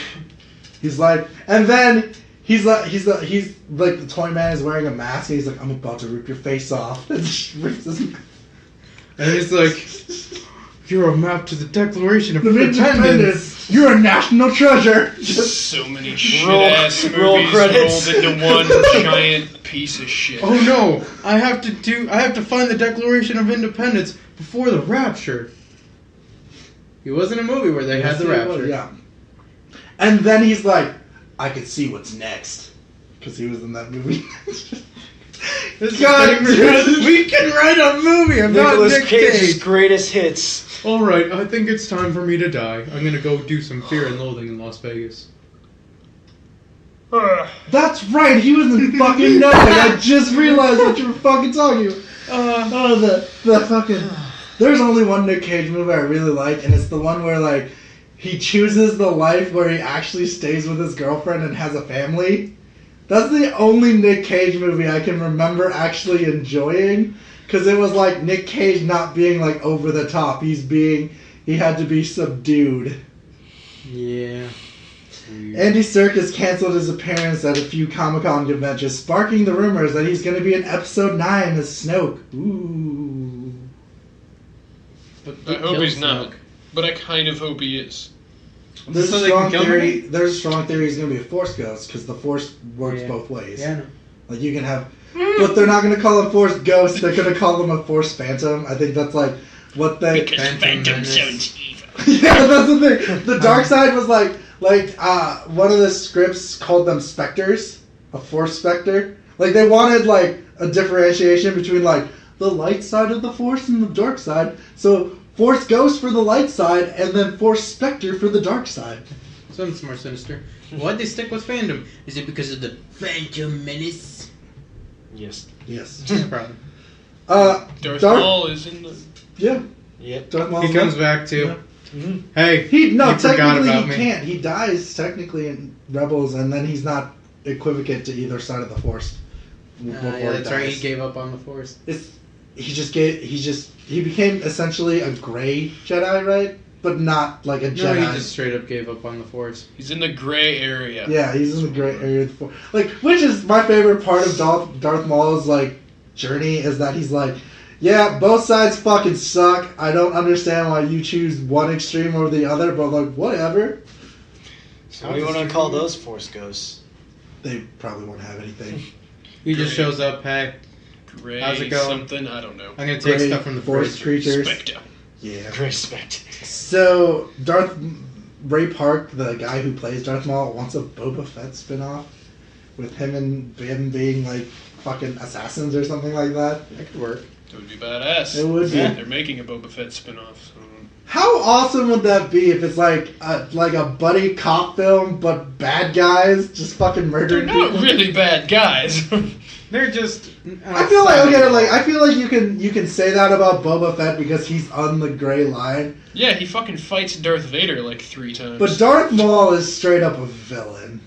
Speaker 1: He's like, and then he's like the toy man is wearing a mask and he's like, I'm about to rip your face off. And just rips his mask.
Speaker 3: And he's like, you're a map to the Declaration of
Speaker 1: The
Speaker 3: Independence.
Speaker 1: Independence. You're a national treasure. Just
Speaker 2: So many shit
Speaker 4: Roll-
Speaker 2: ass movies
Speaker 4: roll credits.
Speaker 2: rolled into one giant piece of shit.
Speaker 3: Oh no! I have to find the Declaration of Independence before the Rapture. He was in a movie where they had the Rapture.
Speaker 1: Yeah. And then he's like, I can see what's next. Because he was in that movie.
Speaker 3: This is
Speaker 1: God,
Speaker 3: getting
Speaker 1: dude.
Speaker 3: ridiculous. We can write a movie about
Speaker 4: Nicolas
Speaker 3: Nick
Speaker 4: Cage's
Speaker 3: Cage.
Speaker 4: greatest hits.
Speaker 3: Alright, I think it's time for me to die. I'm gonna go do some Fear and Loathing in Las Vegas.
Speaker 1: That's right, he was in fucking nothing. I just realized what you were fucking talking about. Oh, the fucking... There's only one Nick Cage movie I really like, and it's the one where, like, he chooses the life where he actually stays with his girlfriend and has a family. That's the only Nick Cage movie I can remember actually enjoying, because it was, like, Nick Cage not being, like, over the top. He had to be subdued.
Speaker 3: Yeah.
Speaker 1: Andy Serkis canceled his appearance at a few Comic-Con conventions, sparking the rumors that he's going to be in Episode 9 as Snoke. Ooh.
Speaker 2: I hope he's not, but I kind of hope he is.
Speaker 1: There's
Speaker 3: So
Speaker 1: a
Speaker 3: they
Speaker 1: strong
Speaker 3: can kill
Speaker 1: theory.
Speaker 3: him?
Speaker 1: There's a strong theory he's going to be a Force ghost because the Force works
Speaker 3: Yeah.
Speaker 1: both ways.
Speaker 3: Yeah, I know.
Speaker 1: Like you can have, but they're not going to call him Force Ghost. They're going to call him a Force Phantom. I think that's like what they.
Speaker 3: Phantom
Speaker 2: sounds evil.
Speaker 1: Yeah, that's the thing. The dark side was like one of the scripts called them specters, a Force specter. Like they wanted like a differentiation between like the light side of the Force and the dark side. So Force Ghost for the light side, and then Force Spectre for the dark side.
Speaker 3: Sounds more sinister. Why'd they stick with Phantom? Is it because of the Phantom Menace?
Speaker 4: Yes.
Speaker 1: Yes.
Speaker 3: No problem.
Speaker 2: Darth
Speaker 1: Dark.
Speaker 2: Maul is in the...
Speaker 1: Yeah.
Speaker 4: Yep.
Speaker 1: Darth Maul's
Speaker 3: He comes
Speaker 1: there.
Speaker 3: back too.
Speaker 1: Yeah.
Speaker 4: Mhm.
Speaker 3: Hey,
Speaker 1: He
Speaker 3: you forgot
Speaker 1: technically
Speaker 3: about
Speaker 1: he
Speaker 3: me.
Speaker 1: can't. He dies technically in Rebels, and then he's not equivocant to either side of the Force. Before
Speaker 3: Yeah, that's
Speaker 1: he
Speaker 3: right.
Speaker 1: dies.
Speaker 3: He gave up on the Force.
Speaker 1: He became essentially a gray Jedi, right? But not like a
Speaker 3: No,
Speaker 1: Jedi.
Speaker 3: he just straight up gave up on the Force.
Speaker 2: He's in the gray area.
Speaker 1: Yeah, he's in the gray area of the Force. Like, which is my favorite part of Darth Maul's like journey is that he's like, yeah, both sides fucking suck. I don't understand why you choose one extreme over the other, but like whatever.
Speaker 4: So what do you want to call those Force ghosts?
Speaker 1: They probably won't have anything.
Speaker 3: He just shows up. Hey,
Speaker 2: Gray
Speaker 3: How's it going?
Speaker 2: something, I don't know.
Speaker 3: I'm gonna take
Speaker 1: Gray
Speaker 3: stuff from the
Speaker 1: Force
Speaker 3: fridge.
Speaker 1: creatures.
Speaker 2: Spectre.
Speaker 1: Yeah.
Speaker 4: Respect.
Speaker 1: So Ray Park, the guy who plays Darth Maul, wants a Boba Fett spinoff with him and him being like fucking assassins or something like that.
Speaker 3: That could work.
Speaker 2: It would be badass.
Speaker 1: It would be.
Speaker 2: Yeah, they're making a Boba Fett spinoff. So.
Speaker 1: How awesome would that be if it's like a buddy cop film, but bad guys just fucking
Speaker 2: They're
Speaker 1: murdering
Speaker 2: not
Speaker 1: people?
Speaker 2: really bad guys.
Speaker 3: They're just.
Speaker 1: I feel like I feel like you can say that about Boba Fett because he's on the gray line,
Speaker 2: Yeah, he fucking fights Darth Vader like 3 times.
Speaker 1: but Darth Maul is straight up a villain.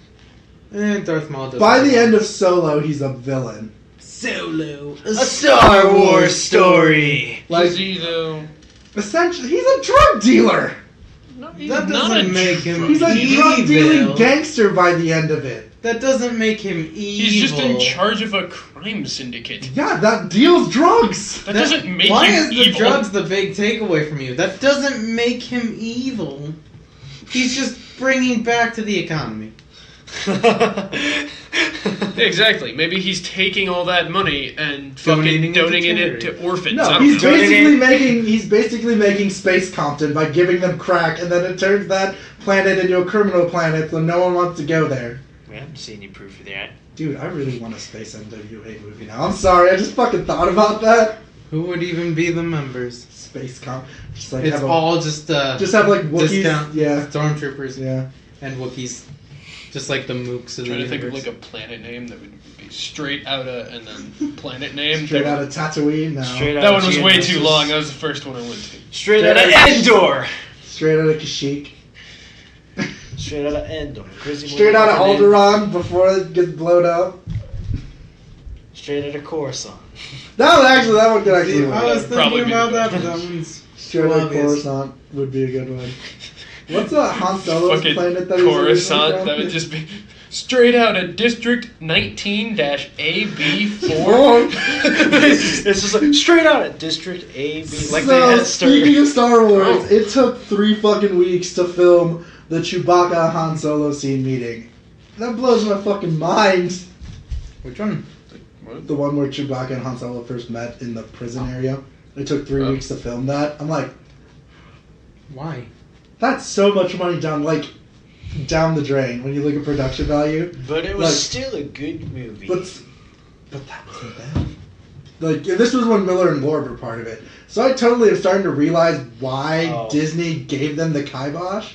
Speaker 3: Darth Maul does.
Speaker 1: By the end of Solo, he's a villain.
Speaker 3: Solo,
Speaker 4: A Star Wars story.
Speaker 1: Like
Speaker 2: is he though?
Speaker 1: essentially, he's a drug dealer.
Speaker 2: No.
Speaker 3: that doesn't make him
Speaker 1: He's a
Speaker 3: evil.
Speaker 1: drug-dealing gangster by the end of it.
Speaker 3: That doesn't make him evil.
Speaker 2: He's just in charge of a crime syndicate.
Speaker 1: Yeah, that deals drugs.
Speaker 2: That doesn't make
Speaker 3: Why
Speaker 2: him
Speaker 3: is the
Speaker 2: evil.
Speaker 3: drugs the big takeaway from you? That doesn't make him evil. He's just bringing back to the economy.
Speaker 2: Exactly. Maybe he's taking all that money and fucking donating it to orphans. I
Speaker 1: No,
Speaker 2: don't
Speaker 1: he's
Speaker 2: know.
Speaker 1: basically making Space Compton by giving them crack, and then it turns that planet into a criminal planet, so no one wants to go there.
Speaker 4: We haven't seen any proof of that.
Speaker 1: Dude, I really want a Space NWA movie now. I'm sorry, I just fucking thought about that.
Speaker 3: Who would even be the members?
Speaker 1: Space Comp, just like
Speaker 3: It's
Speaker 1: have
Speaker 3: all just
Speaker 1: have like Wookiees,
Speaker 3: discount
Speaker 1: yeah,
Speaker 3: stormtroopers
Speaker 1: yeah.
Speaker 3: and Wookiees. Just like the mooks of the
Speaker 2: Trying to
Speaker 3: universe.
Speaker 2: think of like a planet name that would be straight out of and then planet name.
Speaker 1: Straight out of Tatooine, no.
Speaker 4: Straight out
Speaker 2: That
Speaker 4: of
Speaker 2: one was way too
Speaker 4: Geonosis.
Speaker 2: long. That was the first one I went to.
Speaker 4: Straight out of Endor.
Speaker 1: Straight out of Kashyyyk.
Speaker 4: Straight out of Endor. Crazy
Speaker 1: Straight out of
Speaker 4: movie.
Speaker 1: Alderaan before it gets blown up.
Speaker 4: Straight out of Coruscant.
Speaker 1: That one could actually
Speaker 3: See,
Speaker 1: work.
Speaker 3: I was
Speaker 2: Probably
Speaker 3: thinking
Speaker 2: be
Speaker 3: about
Speaker 2: the
Speaker 3: that,
Speaker 2: best.
Speaker 3: but that one's
Speaker 1: Straight out of
Speaker 3: obvious.
Speaker 1: Coruscant would be a good one. What's that Han Solo's
Speaker 2: Fucking
Speaker 1: planet that he's originally
Speaker 2: Coruscant.
Speaker 1: from?
Speaker 2: That would just be straight out of District 19-AB4.
Speaker 4: It's just like straight out of District A, B. Like they
Speaker 1: So,
Speaker 4: had
Speaker 1: speaking of Star Wars,
Speaker 2: Oh.
Speaker 1: it took 3 fucking weeks to film the Chewbacca Han Solo scene meeting. That blows my fucking mind.
Speaker 3: Which one?
Speaker 2: What?
Speaker 1: The one where Chewbacca and Han Solo first met in the prison area. It took 3
Speaker 2: Oh.
Speaker 1: weeks to film that. I'm like,
Speaker 3: Why?
Speaker 1: that's so much money down the drain when you look at production value.
Speaker 4: But it was
Speaker 1: Like-
Speaker 4: still a good movie.
Speaker 1: But that wasn't bad. Like, this was when Miller and Lord were part of it. So I totally am starting to realize why
Speaker 4: Oh.
Speaker 1: Disney gave them the kibosh.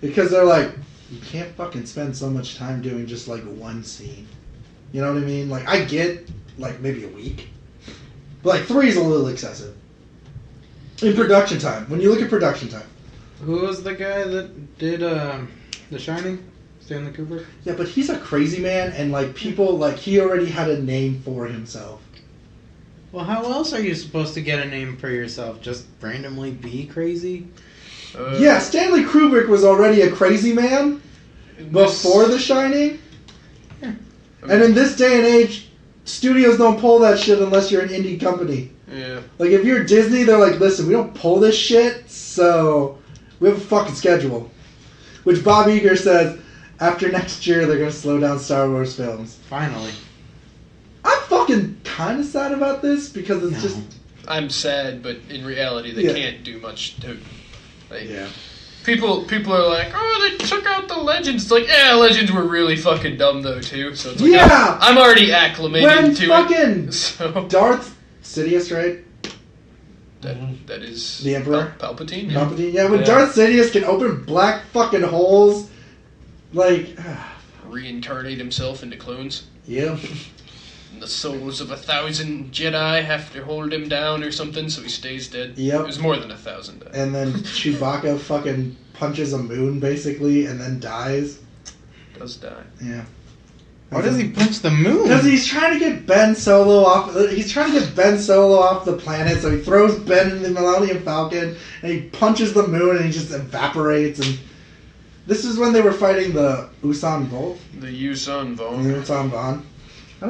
Speaker 1: Because they're like, you can't fucking spend so much time doing just like one scene. You know what I mean? Like, I get like maybe a week. But like 3 is a little excessive. In production time. When you look at production time.
Speaker 3: Who was the guy that did The Shining? Stanley Kubrick?
Speaker 1: Yeah, but he's a crazy man, and like people, like he already had a name for himself.
Speaker 3: Well, how else are you supposed to get a name for yourself? Just randomly be crazy?
Speaker 1: Yeah, Stanley Kubrick was already a crazy man before The Shining. And in this day and age, studios don't pull that shit unless you're an indie company.
Speaker 2: Yeah.
Speaker 1: Like if you're Disney, they're like, listen, we don't pull this shit, so we have a fucking schedule. Which Bob Iger says, after next year, they're going to slow down Star Wars films.
Speaker 3: Finally.
Speaker 1: I'm fucking kind of sad about this because it's just...
Speaker 2: I'm sad, but in reality, they
Speaker 1: Yeah.
Speaker 2: can't do much to. Like,
Speaker 1: Yeah.
Speaker 2: People are like, oh, they took out the Legends. It's like, yeah, Legends were really fucking dumb though too. So it's like,
Speaker 1: Yeah!
Speaker 2: I'm already acclimated
Speaker 1: When
Speaker 2: to
Speaker 1: fucking
Speaker 2: it. So
Speaker 1: Darth Sidious, right?
Speaker 2: that is
Speaker 1: The Emperor?
Speaker 2: Palpatine. Yeah.
Speaker 1: Palpatine. Yeah, when
Speaker 4: Yeah.
Speaker 1: Darth Sidious can open black fucking holes, like,
Speaker 2: Reincarnate himself into clones.
Speaker 1: yeah.
Speaker 2: And the souls of 1,000 Jedi have to hold him down or something, so he stays dead.
Speaker 1: Yep.
Speaker 2: It was more than 1,000.
Speaker 1: And then Chewbacca fucking punches a moon basically, and then dies.
Speaker 2: Does die.
Speaker 1: Yeah.
Speaker 3: Why does he punch the moon?
Speaker 1: Because he's trying to get Ben Solo off. He's trying to get Ben Solo off the planet, so he throws Ben in the Millennium Falcon, and he punches the moon, and he just evaporates. And this is when they were fighting the Usain Bolt.
Speaker 2: The Yuuzhan
Speaker 1: The
Speaker 2: Vong.
Speaker 1: Usain Bolt.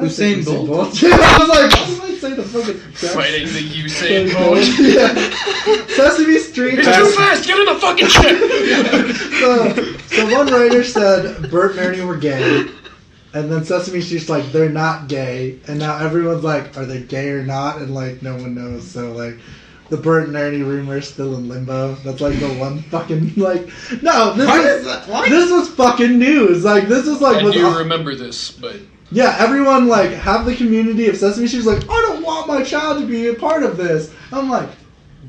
Speaker 3: Usain Bolt?
Speaker 1: Yeah, I was like, why did I say the fucking
Speaker 2: Fighting the Usain Bolt.
Speaker 1: Yeah. Sesame Street.
Speaker 2: It's too fast! Get in the fucking ship!
Speaker 1: So one writer said Bert and Ernie were gay, and then Sesame Street's like, they're not gay, and now everyone's like, are they gay or not? And like, no one knows. So like, the Bert and Ernie rumor is still in limbo. That's like the one fucking like, no, this was fucking news. Like this was like,
Speaker 2: I do remember this, but
Speaker 1: yeah, everyone like half the community of Sesame Street's like, I don't want my child to be a part of this. I'm like,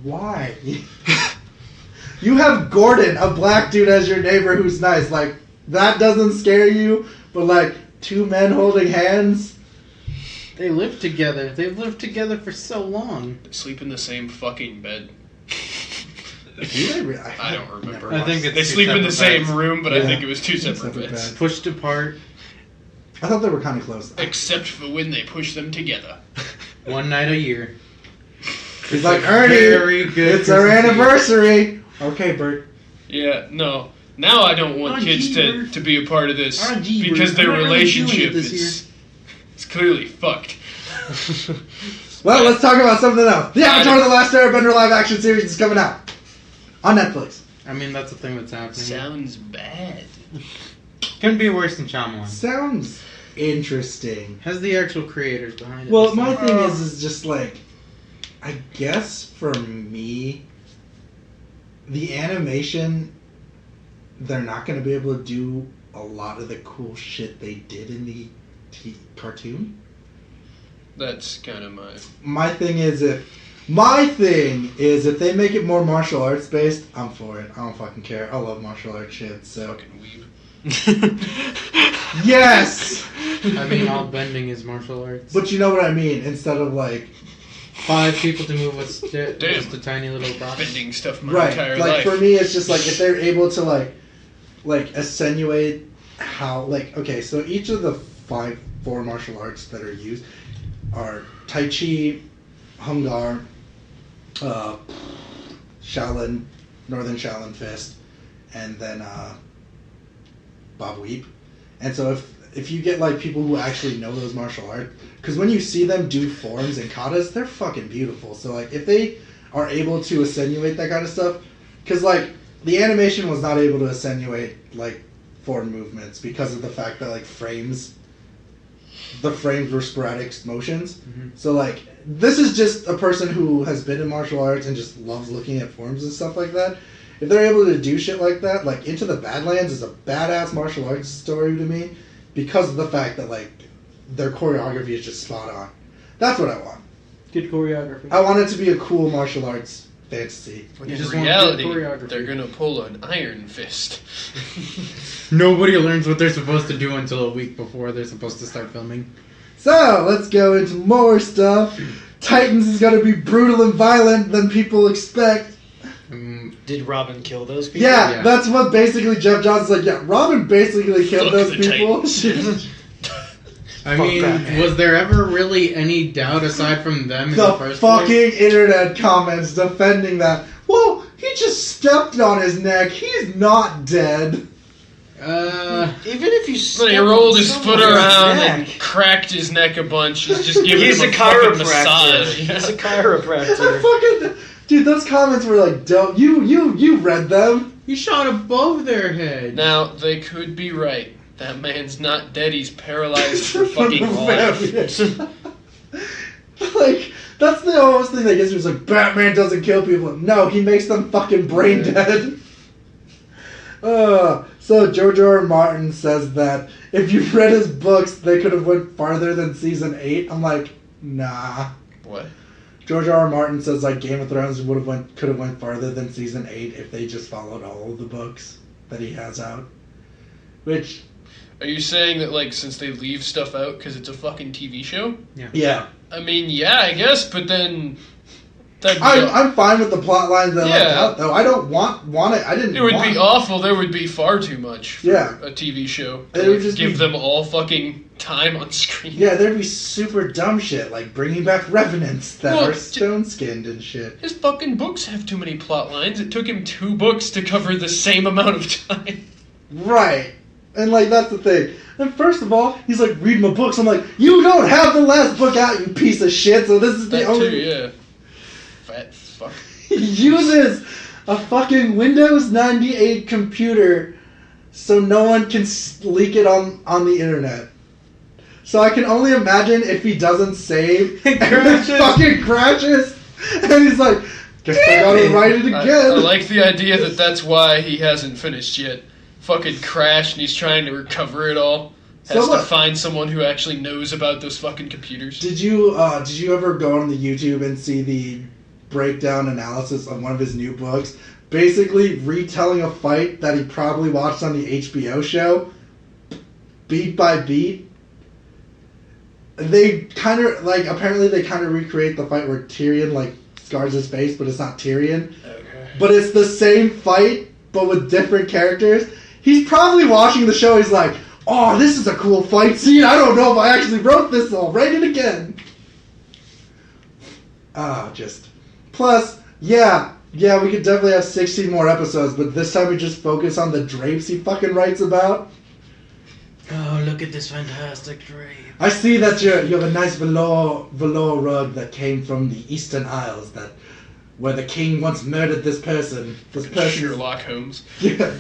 Speaker 1: why? You have Gordon, a black dude, as your neighbor who's nice. Like, that doesn't scare you, but like 2 men holding hands.
Speaker 3: They live together. They've lived together for so long.
Speaker 2: they sleep in the same fucking bed.
Speaker 1: Do they really?
Speaker 2: I don't remember.
Speaker 3: I think it's
Speaker 2: They
Speaker 3: two
Speaker 2: sleep in the
Speaker 3: separate
Speaker 2: same
Speaker 3: beds.
Speaker 2: room, but
Speaker 1: Yeah.
Speaker 2: I think it was 2 separate
Speaker 1: Separate
Speaker 2: beds.
Speaker 1: beds.
Speaker 3: Pushed apart.
Speaker 1: I thought they were kind of close.
Speaker 2: Except for when they push them together.
Speaker 3: One night a year.
Speaker 1: He's like, Ernie,
Speaker 3: Very good
Speaker 1: it's our
Speaker 3: Christmas Eve.
Speaker 1: anniversary. Okay, Bert.
Speaker 2: Yeah, no. Now I don't want kids to be a part of this because their relationship is clearly fucked.
Speaker 1: Well, let's talk about something else. The Avatar: The Last Airbender live action series is coming out on Netflix.
Speaker 3: I mean, that's the thing that's happening.
Speaker 2: Sounds bad.
Speaker 3: Couldn't be worse than Shyamalan.
Speaker 1: Sounds interesting.
Speaker 3: Has the actual creators behind it.
Speaker 1: Well, my thing is just like, I guess for me, the animation, they're not going to be able to do a lot of the cool shit they did in the cartoon.
Speaker 2: That's kind of
Speaker 1: my thing is if they make it more martial arts based, I'm for it. I don't fucking care. I love martial arts shit. So
Speaker 2: fucking weeb.
Speaker 1: Yes.
Speaker 3: I mean, all bending is martial arts.
Speaker 1: But you know what I mean. Instead of like
Speaker 3: 5 people to move with just a tiny little box.
Speaker 2: Bending stuff my entire
Speaker 1: like
Speaker 2: life.
Speaker 1: for me, it's just like if they're able to like attenuate how okay, so each of the 4 martial arts that are used are Tai Chi, Hung Gar, Shaolin, Northern Shaolin Fist, and then Bob Weep. And so if you get like people who actually know those martial arts, because when you see them do forms and katas, they're fucking beautiful. So like if they are able to attenuate that kind of stuff, because like the animation was not able to attenuate like form movements because of the fact that like the frames were sporadic motions. Mm-hmm. So like this is just a person who has been in martial arts and just loves looking at forms and stuff like that. If they're able to do shit like that, like Into the Badlands is a badass martial arts story to me because of the fact that like their choreography is just spot on. That's what I want.
Speaker 5: Good choreography.
Speaker 1: I want it to be a cool martial arts fantasy.
Speaker 2: But in reality, they're gonna pull an Iron Fist.
Speaker 3: Nobody learns what they're supposed to do until a week before they're supposed to start filming.
Speaker 1: So, let's go into more stuff. Titans is gonna be brutal and violent than people expect.
Speaker 4: Did Robin kill those people?
Speaker 1: Yeah, that's what basically Jeff Johnson's like, yeah, Robin basically killed those people.
Speaker 3: I mean, was there ever really any doubt aside from them in the first
Speaker 1: fucking
Speaker 3: place?
Speaker 1: internet comments defending that. Well, he just stepped on his neck. He's not dead.
Speaker 4: Even if you
Speaker 2: he rolled his foot around and cracked his neck a bunch. He's just giving him a fucking massage.
Speaker 4: He's a chiropractor.
Speaker 1: Dude, those comments were like dope. You read them.
Speaker 3: He shot above their head.
Speaker 2: Now, they could be right. That man's not dead, he's paralyzed for fucking life.
Speaker 1: Like, that's the almost thing that gets me. It's like, Batman doesn't kill people. No, he makes them fucking brain dead. So George R. R. Martin says that if you've read his books, they could have went farther than season 8. I'm like, nah.
Speaker 2: What?
Speaker 1: George R. R. Martin says like Game of Thrones could have went farther than season 8 if they just followed all of the books that he has out. Which,
Speaker 2: are you saying that like since they leave stuff out because it's a fucking TV show?
Speaker 1: Yeah.
Speaker 2: I mean, yeah, I guess, but then
Speaker 1: I'm fine with the plot lines that left out though. I don't want it. I didn't.
Speaker 2: It would be awful. There would be far too much for a TV show.
Speaker 1: It would just
Speaker 2: give them all fucking time on screen.
Speaker 1: Yeah, there'd be super dumb shit like bringing back revenants that are stone-skinned and shit.
Speaker 2: His fucking books have too many plot lines. It took him 2 books to cover the same amount of time.
Speaker 1: Right. And like that's the thing. And first of all, he's like, read my books. I'm like, you don't have the last book out, you piece of shit. So this is the only.
Speaker 2: Too, yeah. Fat fuck.
Speaker 1: He uses a fucking Windows 98 computer so no one can leak it on the internet. So I can only imagine if he doesn't save and it fucking crashes, and he's like, guess I gotta write it again.
Speaker 2: I like the idea that that's why he hasn't finished yet. Fucking crashed and he's trying to recover it all. Has to find someone who actually knows about those fucking computers.
Speaker 1: Did you ever go on the YouTube and see the breakdown analysis of one of his new books? Basically retelling a fight that he probably watched on the HBO show, beat by beat. They kind of apparently they kind of recreate the fight where Tyrion like scars his face, but it's not Tyrion. Okay. But it's the same fight, but with different characters. He's probably watching the show. He's like, oh, this is a cool fight scene. I don't know if I actually wrote this. I'll write it again. Plus, yeah, Yeah, we could definitely have 16 more episodes, but this time we just focus on the drapes he fucking writes about.
Speaker 3: Oh, look at this fantastic drape.
Speaker 1: I see that you have a nice velour rug that came from the Eastern Isles, where the king once murdered this person.
Speaker 2: Sherlock Holmes.
Speaker 1: Yeah.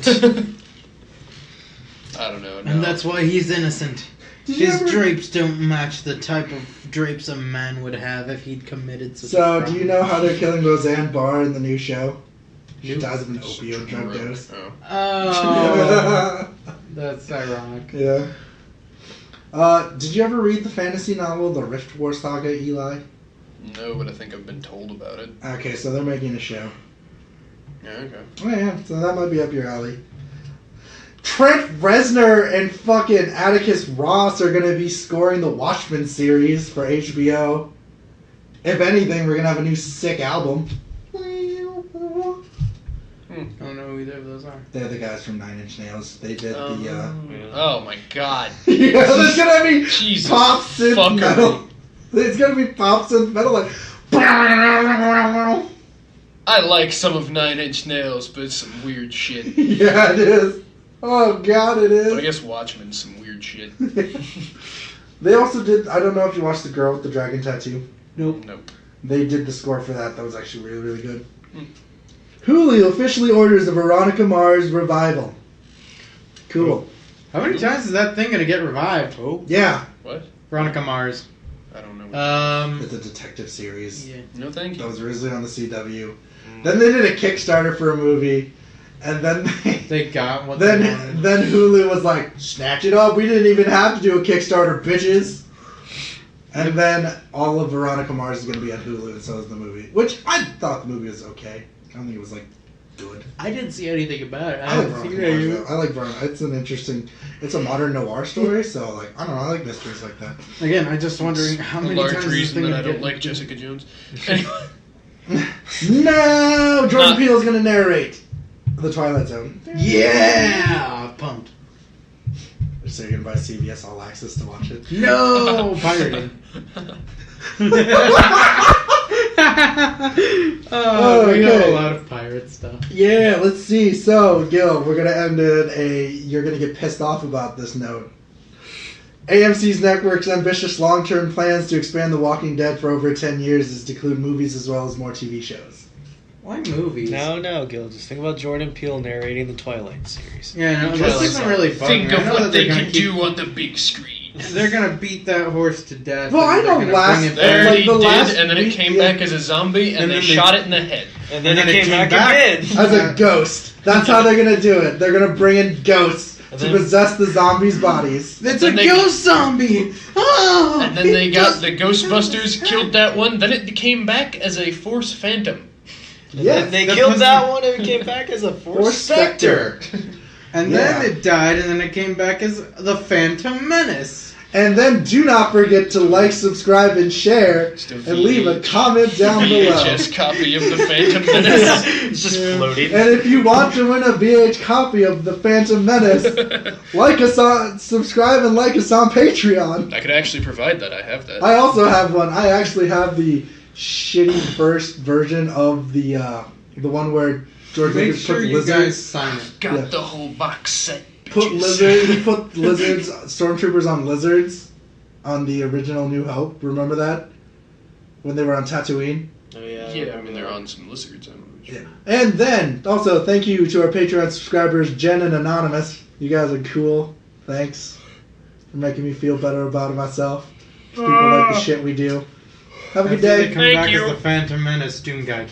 Speaker 2: I don't know. No.
Speaker 3: And that's why he's innocent. His drapes don't match the type of drapes a man would have if he'd committed such a crime.
Speaker 1: Do you know how they're killing Roseanne Barr in the new show? She
Speaker 3: Nope.
Speaker 1: dies of an opioid drug dose.
Speaker 3: Oh, that's ironic.
Speaker 1: Yeah. Did you ever read the fantasy novel, The Rift War Saga, Eli?
Speaker 2: No, but I think I've been told about it.
Speaker 1: Okay, so they're making a show.
Speaker 2: Yeah, okay.
Speaker 1: Oh yeah, so that might be up your alley. Trent Reznor and fucking Atticus Ross are going to be scoring the Watchmen series for HBO. If anything, we're going to have a new sick album.
Speaker 3: I don't know who either of those are.
Speaker 1: They're the guys from Nine Inch Nails. They did the...
Speaker 2: Oh my god.
Speaker 1: Yeah, there's going to be
Speaker 2: Jesus
Speaker 1: pop synth
Speaker 2: fuckery.
Speaker 1: metal. It's going to be pop synth metal like...
Speaker 2: I like some of Nine Inch Nails, but it's some weird shit.
Speaker 1: Yeah, it is. Oh god, it is.
Speaker 2: But I guess Watchmen's some weird shit.
Speaker 1: They also did... I don't know if you watched The Girl with the Dragon Tattoo.
Speaker 2: Nope.
Speaker 1: They did the score for that. That was actually really, really good. Hulu officially orders a Veronica Mars revival. Cool.
Speaker 3: How many times is that thing gonna get revived? Oh,
Speaker 1: Yeah.
Speaker 2: What?
Speaker 3: Veronica Mars.
Speaker 2: I don't know.
Speaker 1: It's a detective series.
Speaker 3: Yeah.
Speaker 2: No, thank
Speaker 1: That
Speaker 2: you.
Speaker 1: was originally on the CW. Then they did a Kickstarter for a movie. And then
Speaker 3: They got what they wanted.
Speaker 1: then Hulu was like, snatch it up. We didn't even have to do a Kickstarter, bitches. And then all of Veronica Mars is going to be on Hulu, and so is the movie. Which I thought the movie was okay. I don't think it was, like, good.
Speaker 3: I didn't see anything about it.
Speaker 1: I like Veronica Mars, though. I like Veronica. It's an interesting... It's a modern noir story, so, like, I don't know. I like mysteries like that.
Speaker 3: Again, I'm just wondering how
Speaker 2: A
Speaker 3: many
Speaker 2: large
Speaker 3: times this
Speaker 2: reason
Speaker 3: thing
Speaker 2: that I
Speaker 3: gonna
Speaker 2: don't
Speaker 3: get-
Speaker 2: like Jessica Jones. Anyway.
Speaker 1: No! Jordan Peele is going to narrate The Twilight Zone.
Speaker 3: Yeah! Pumped.
Speaker 1: So you're going to buy CBS All Access to watch it?
Speaker 3: No! Pirating. We know
Speaker 1: Okay.
Speaker 3: a lot of pirate stuff.
Speaker 1: Yeah, let's see. So, Gil, we're going to end it you're going to get pissed off about this note. AMC's network's ambitious long-term plans to expand The Walking Dead for over 10 years is to include movies as well as more TV shows.
Speaker 3: Why movies?
Speaker 5: No, Gil. Just think about Jordan Peele narrating the Twilight series.
Speaker 3: Yeah, no, this
Speaker 5: Twilight
Speaker 3: doesn't
Speaker 5: Zone.
Speaker 3: really bug
Speaker 2: Think
Speaker 3: me. I
Speaker 2: of
Speaker 3: know
Speaker 2: what
Speaker 3: that
Speaker 2: they
Speaker 3: they're
Speaker 2: can
Speaker 3: gonna keep-
Speaker 2: do on the big screen.
Speaker 3: They're gonna beat that horse to death.
Speaker 1: Well,
Speaker 3: and
Speaker 1: I
Speaker 3: they're
Speaker 1: know
Speaker 3: gonna
Speaker 1: last-
Speaker 3: bring it
Speaker 2: They
Speaker 3: back.
Speaker 2: already
Speaker 1: Like the
Speaker 2: did,
Speaker 1: last
Speaker 2: and then it
Speaker 1: week,
Speaker 2: came
Speaker 1: yeah.
Speaker 2: back as a zombie, and
Speaker 3: And
Speaker 2: they
Speaker 3: then they-
Speaker 2: shot it in the head.
Speaker 5: And then
Speaker 3: And
Speaker 5: it
Speaker 3: then
Speaker 5: came
Speaker 3: it came
Speaker 5: back
Speaker 3: back.
Speaker 5: again.
Speaker 1: As a ghost. That's how they're going to do it. They're going to bring in ghosts
Speaker 5: And
Speaker 1: to
Speaker 5: then-
Speaker 1: possess the zombies' bodies.
Speaker 3: It's a
Speaker 2: Then they-
Speaker 3: ghost zombie! Oh!
Speaker 2: And then they got the Ghostbusters, killed that one, then it came back as a Force Phantom.
Speaker 1: Yeah.
Speaker 5: And they
Speaker 3: That
Speaker 5: killed
Speaker 3: was-
Speaker 5: that one and it came back as a Force Spectre.
Speaker 3: And
Speaker 1: Yeah.
Speaker 3: then it died, and then it came back as the Phantom Menace.
Speaker 1: And then do not forget to like, subscribe, and share,
Speaker 2: Still
Speaker 1: and leave a comment down below.
Speaker 2: VHS copy of the Phantom Menace.
Speaker 5: It's just floating.
Speaker 1: And if you want to win a VH copy of The Phantom Menace, like us on, subscribe and like us on Patreon.
Speaker 2: I could actually provide that. I have that.
Speaker 1: I also have one. I actually have the shitty first version of the one where George
Speaker 3: Make
Speaker 1: Lucas
Speaker 3: sure
Speaker 1: put
Speaker 3: you
Speaker 1: lizards.
Speaker 3: guys sign it.
Speaker 2: Got
Speaker 1: Yeah.
Speaker 2: the whole box set.
Speaker 1: Put
Speaker 2: bitches.
Speaker 1: he put lizards, stormtroopers on lizards on the original New Hope. Remember that? When they were on Tatooine?
Speaker 5: Oh, yeah.
Speaker 2: Yeah, I mean they're on some lizards. I don't know.
Speaker 1: Yeah. And then, also, thank you to our Patreon subscribers, Jen and Anonymous. You guys are cool. Thanks for making me feel better about myself. People like the shit we do. Have a good
Speaker 3: After they
Speaker 1: day.
Speaker 3: come
Speaker 2: Thank
Speaker 3: back
Speaker 2: you.
Speaker 3: as the Phantom Menace, Doom Guy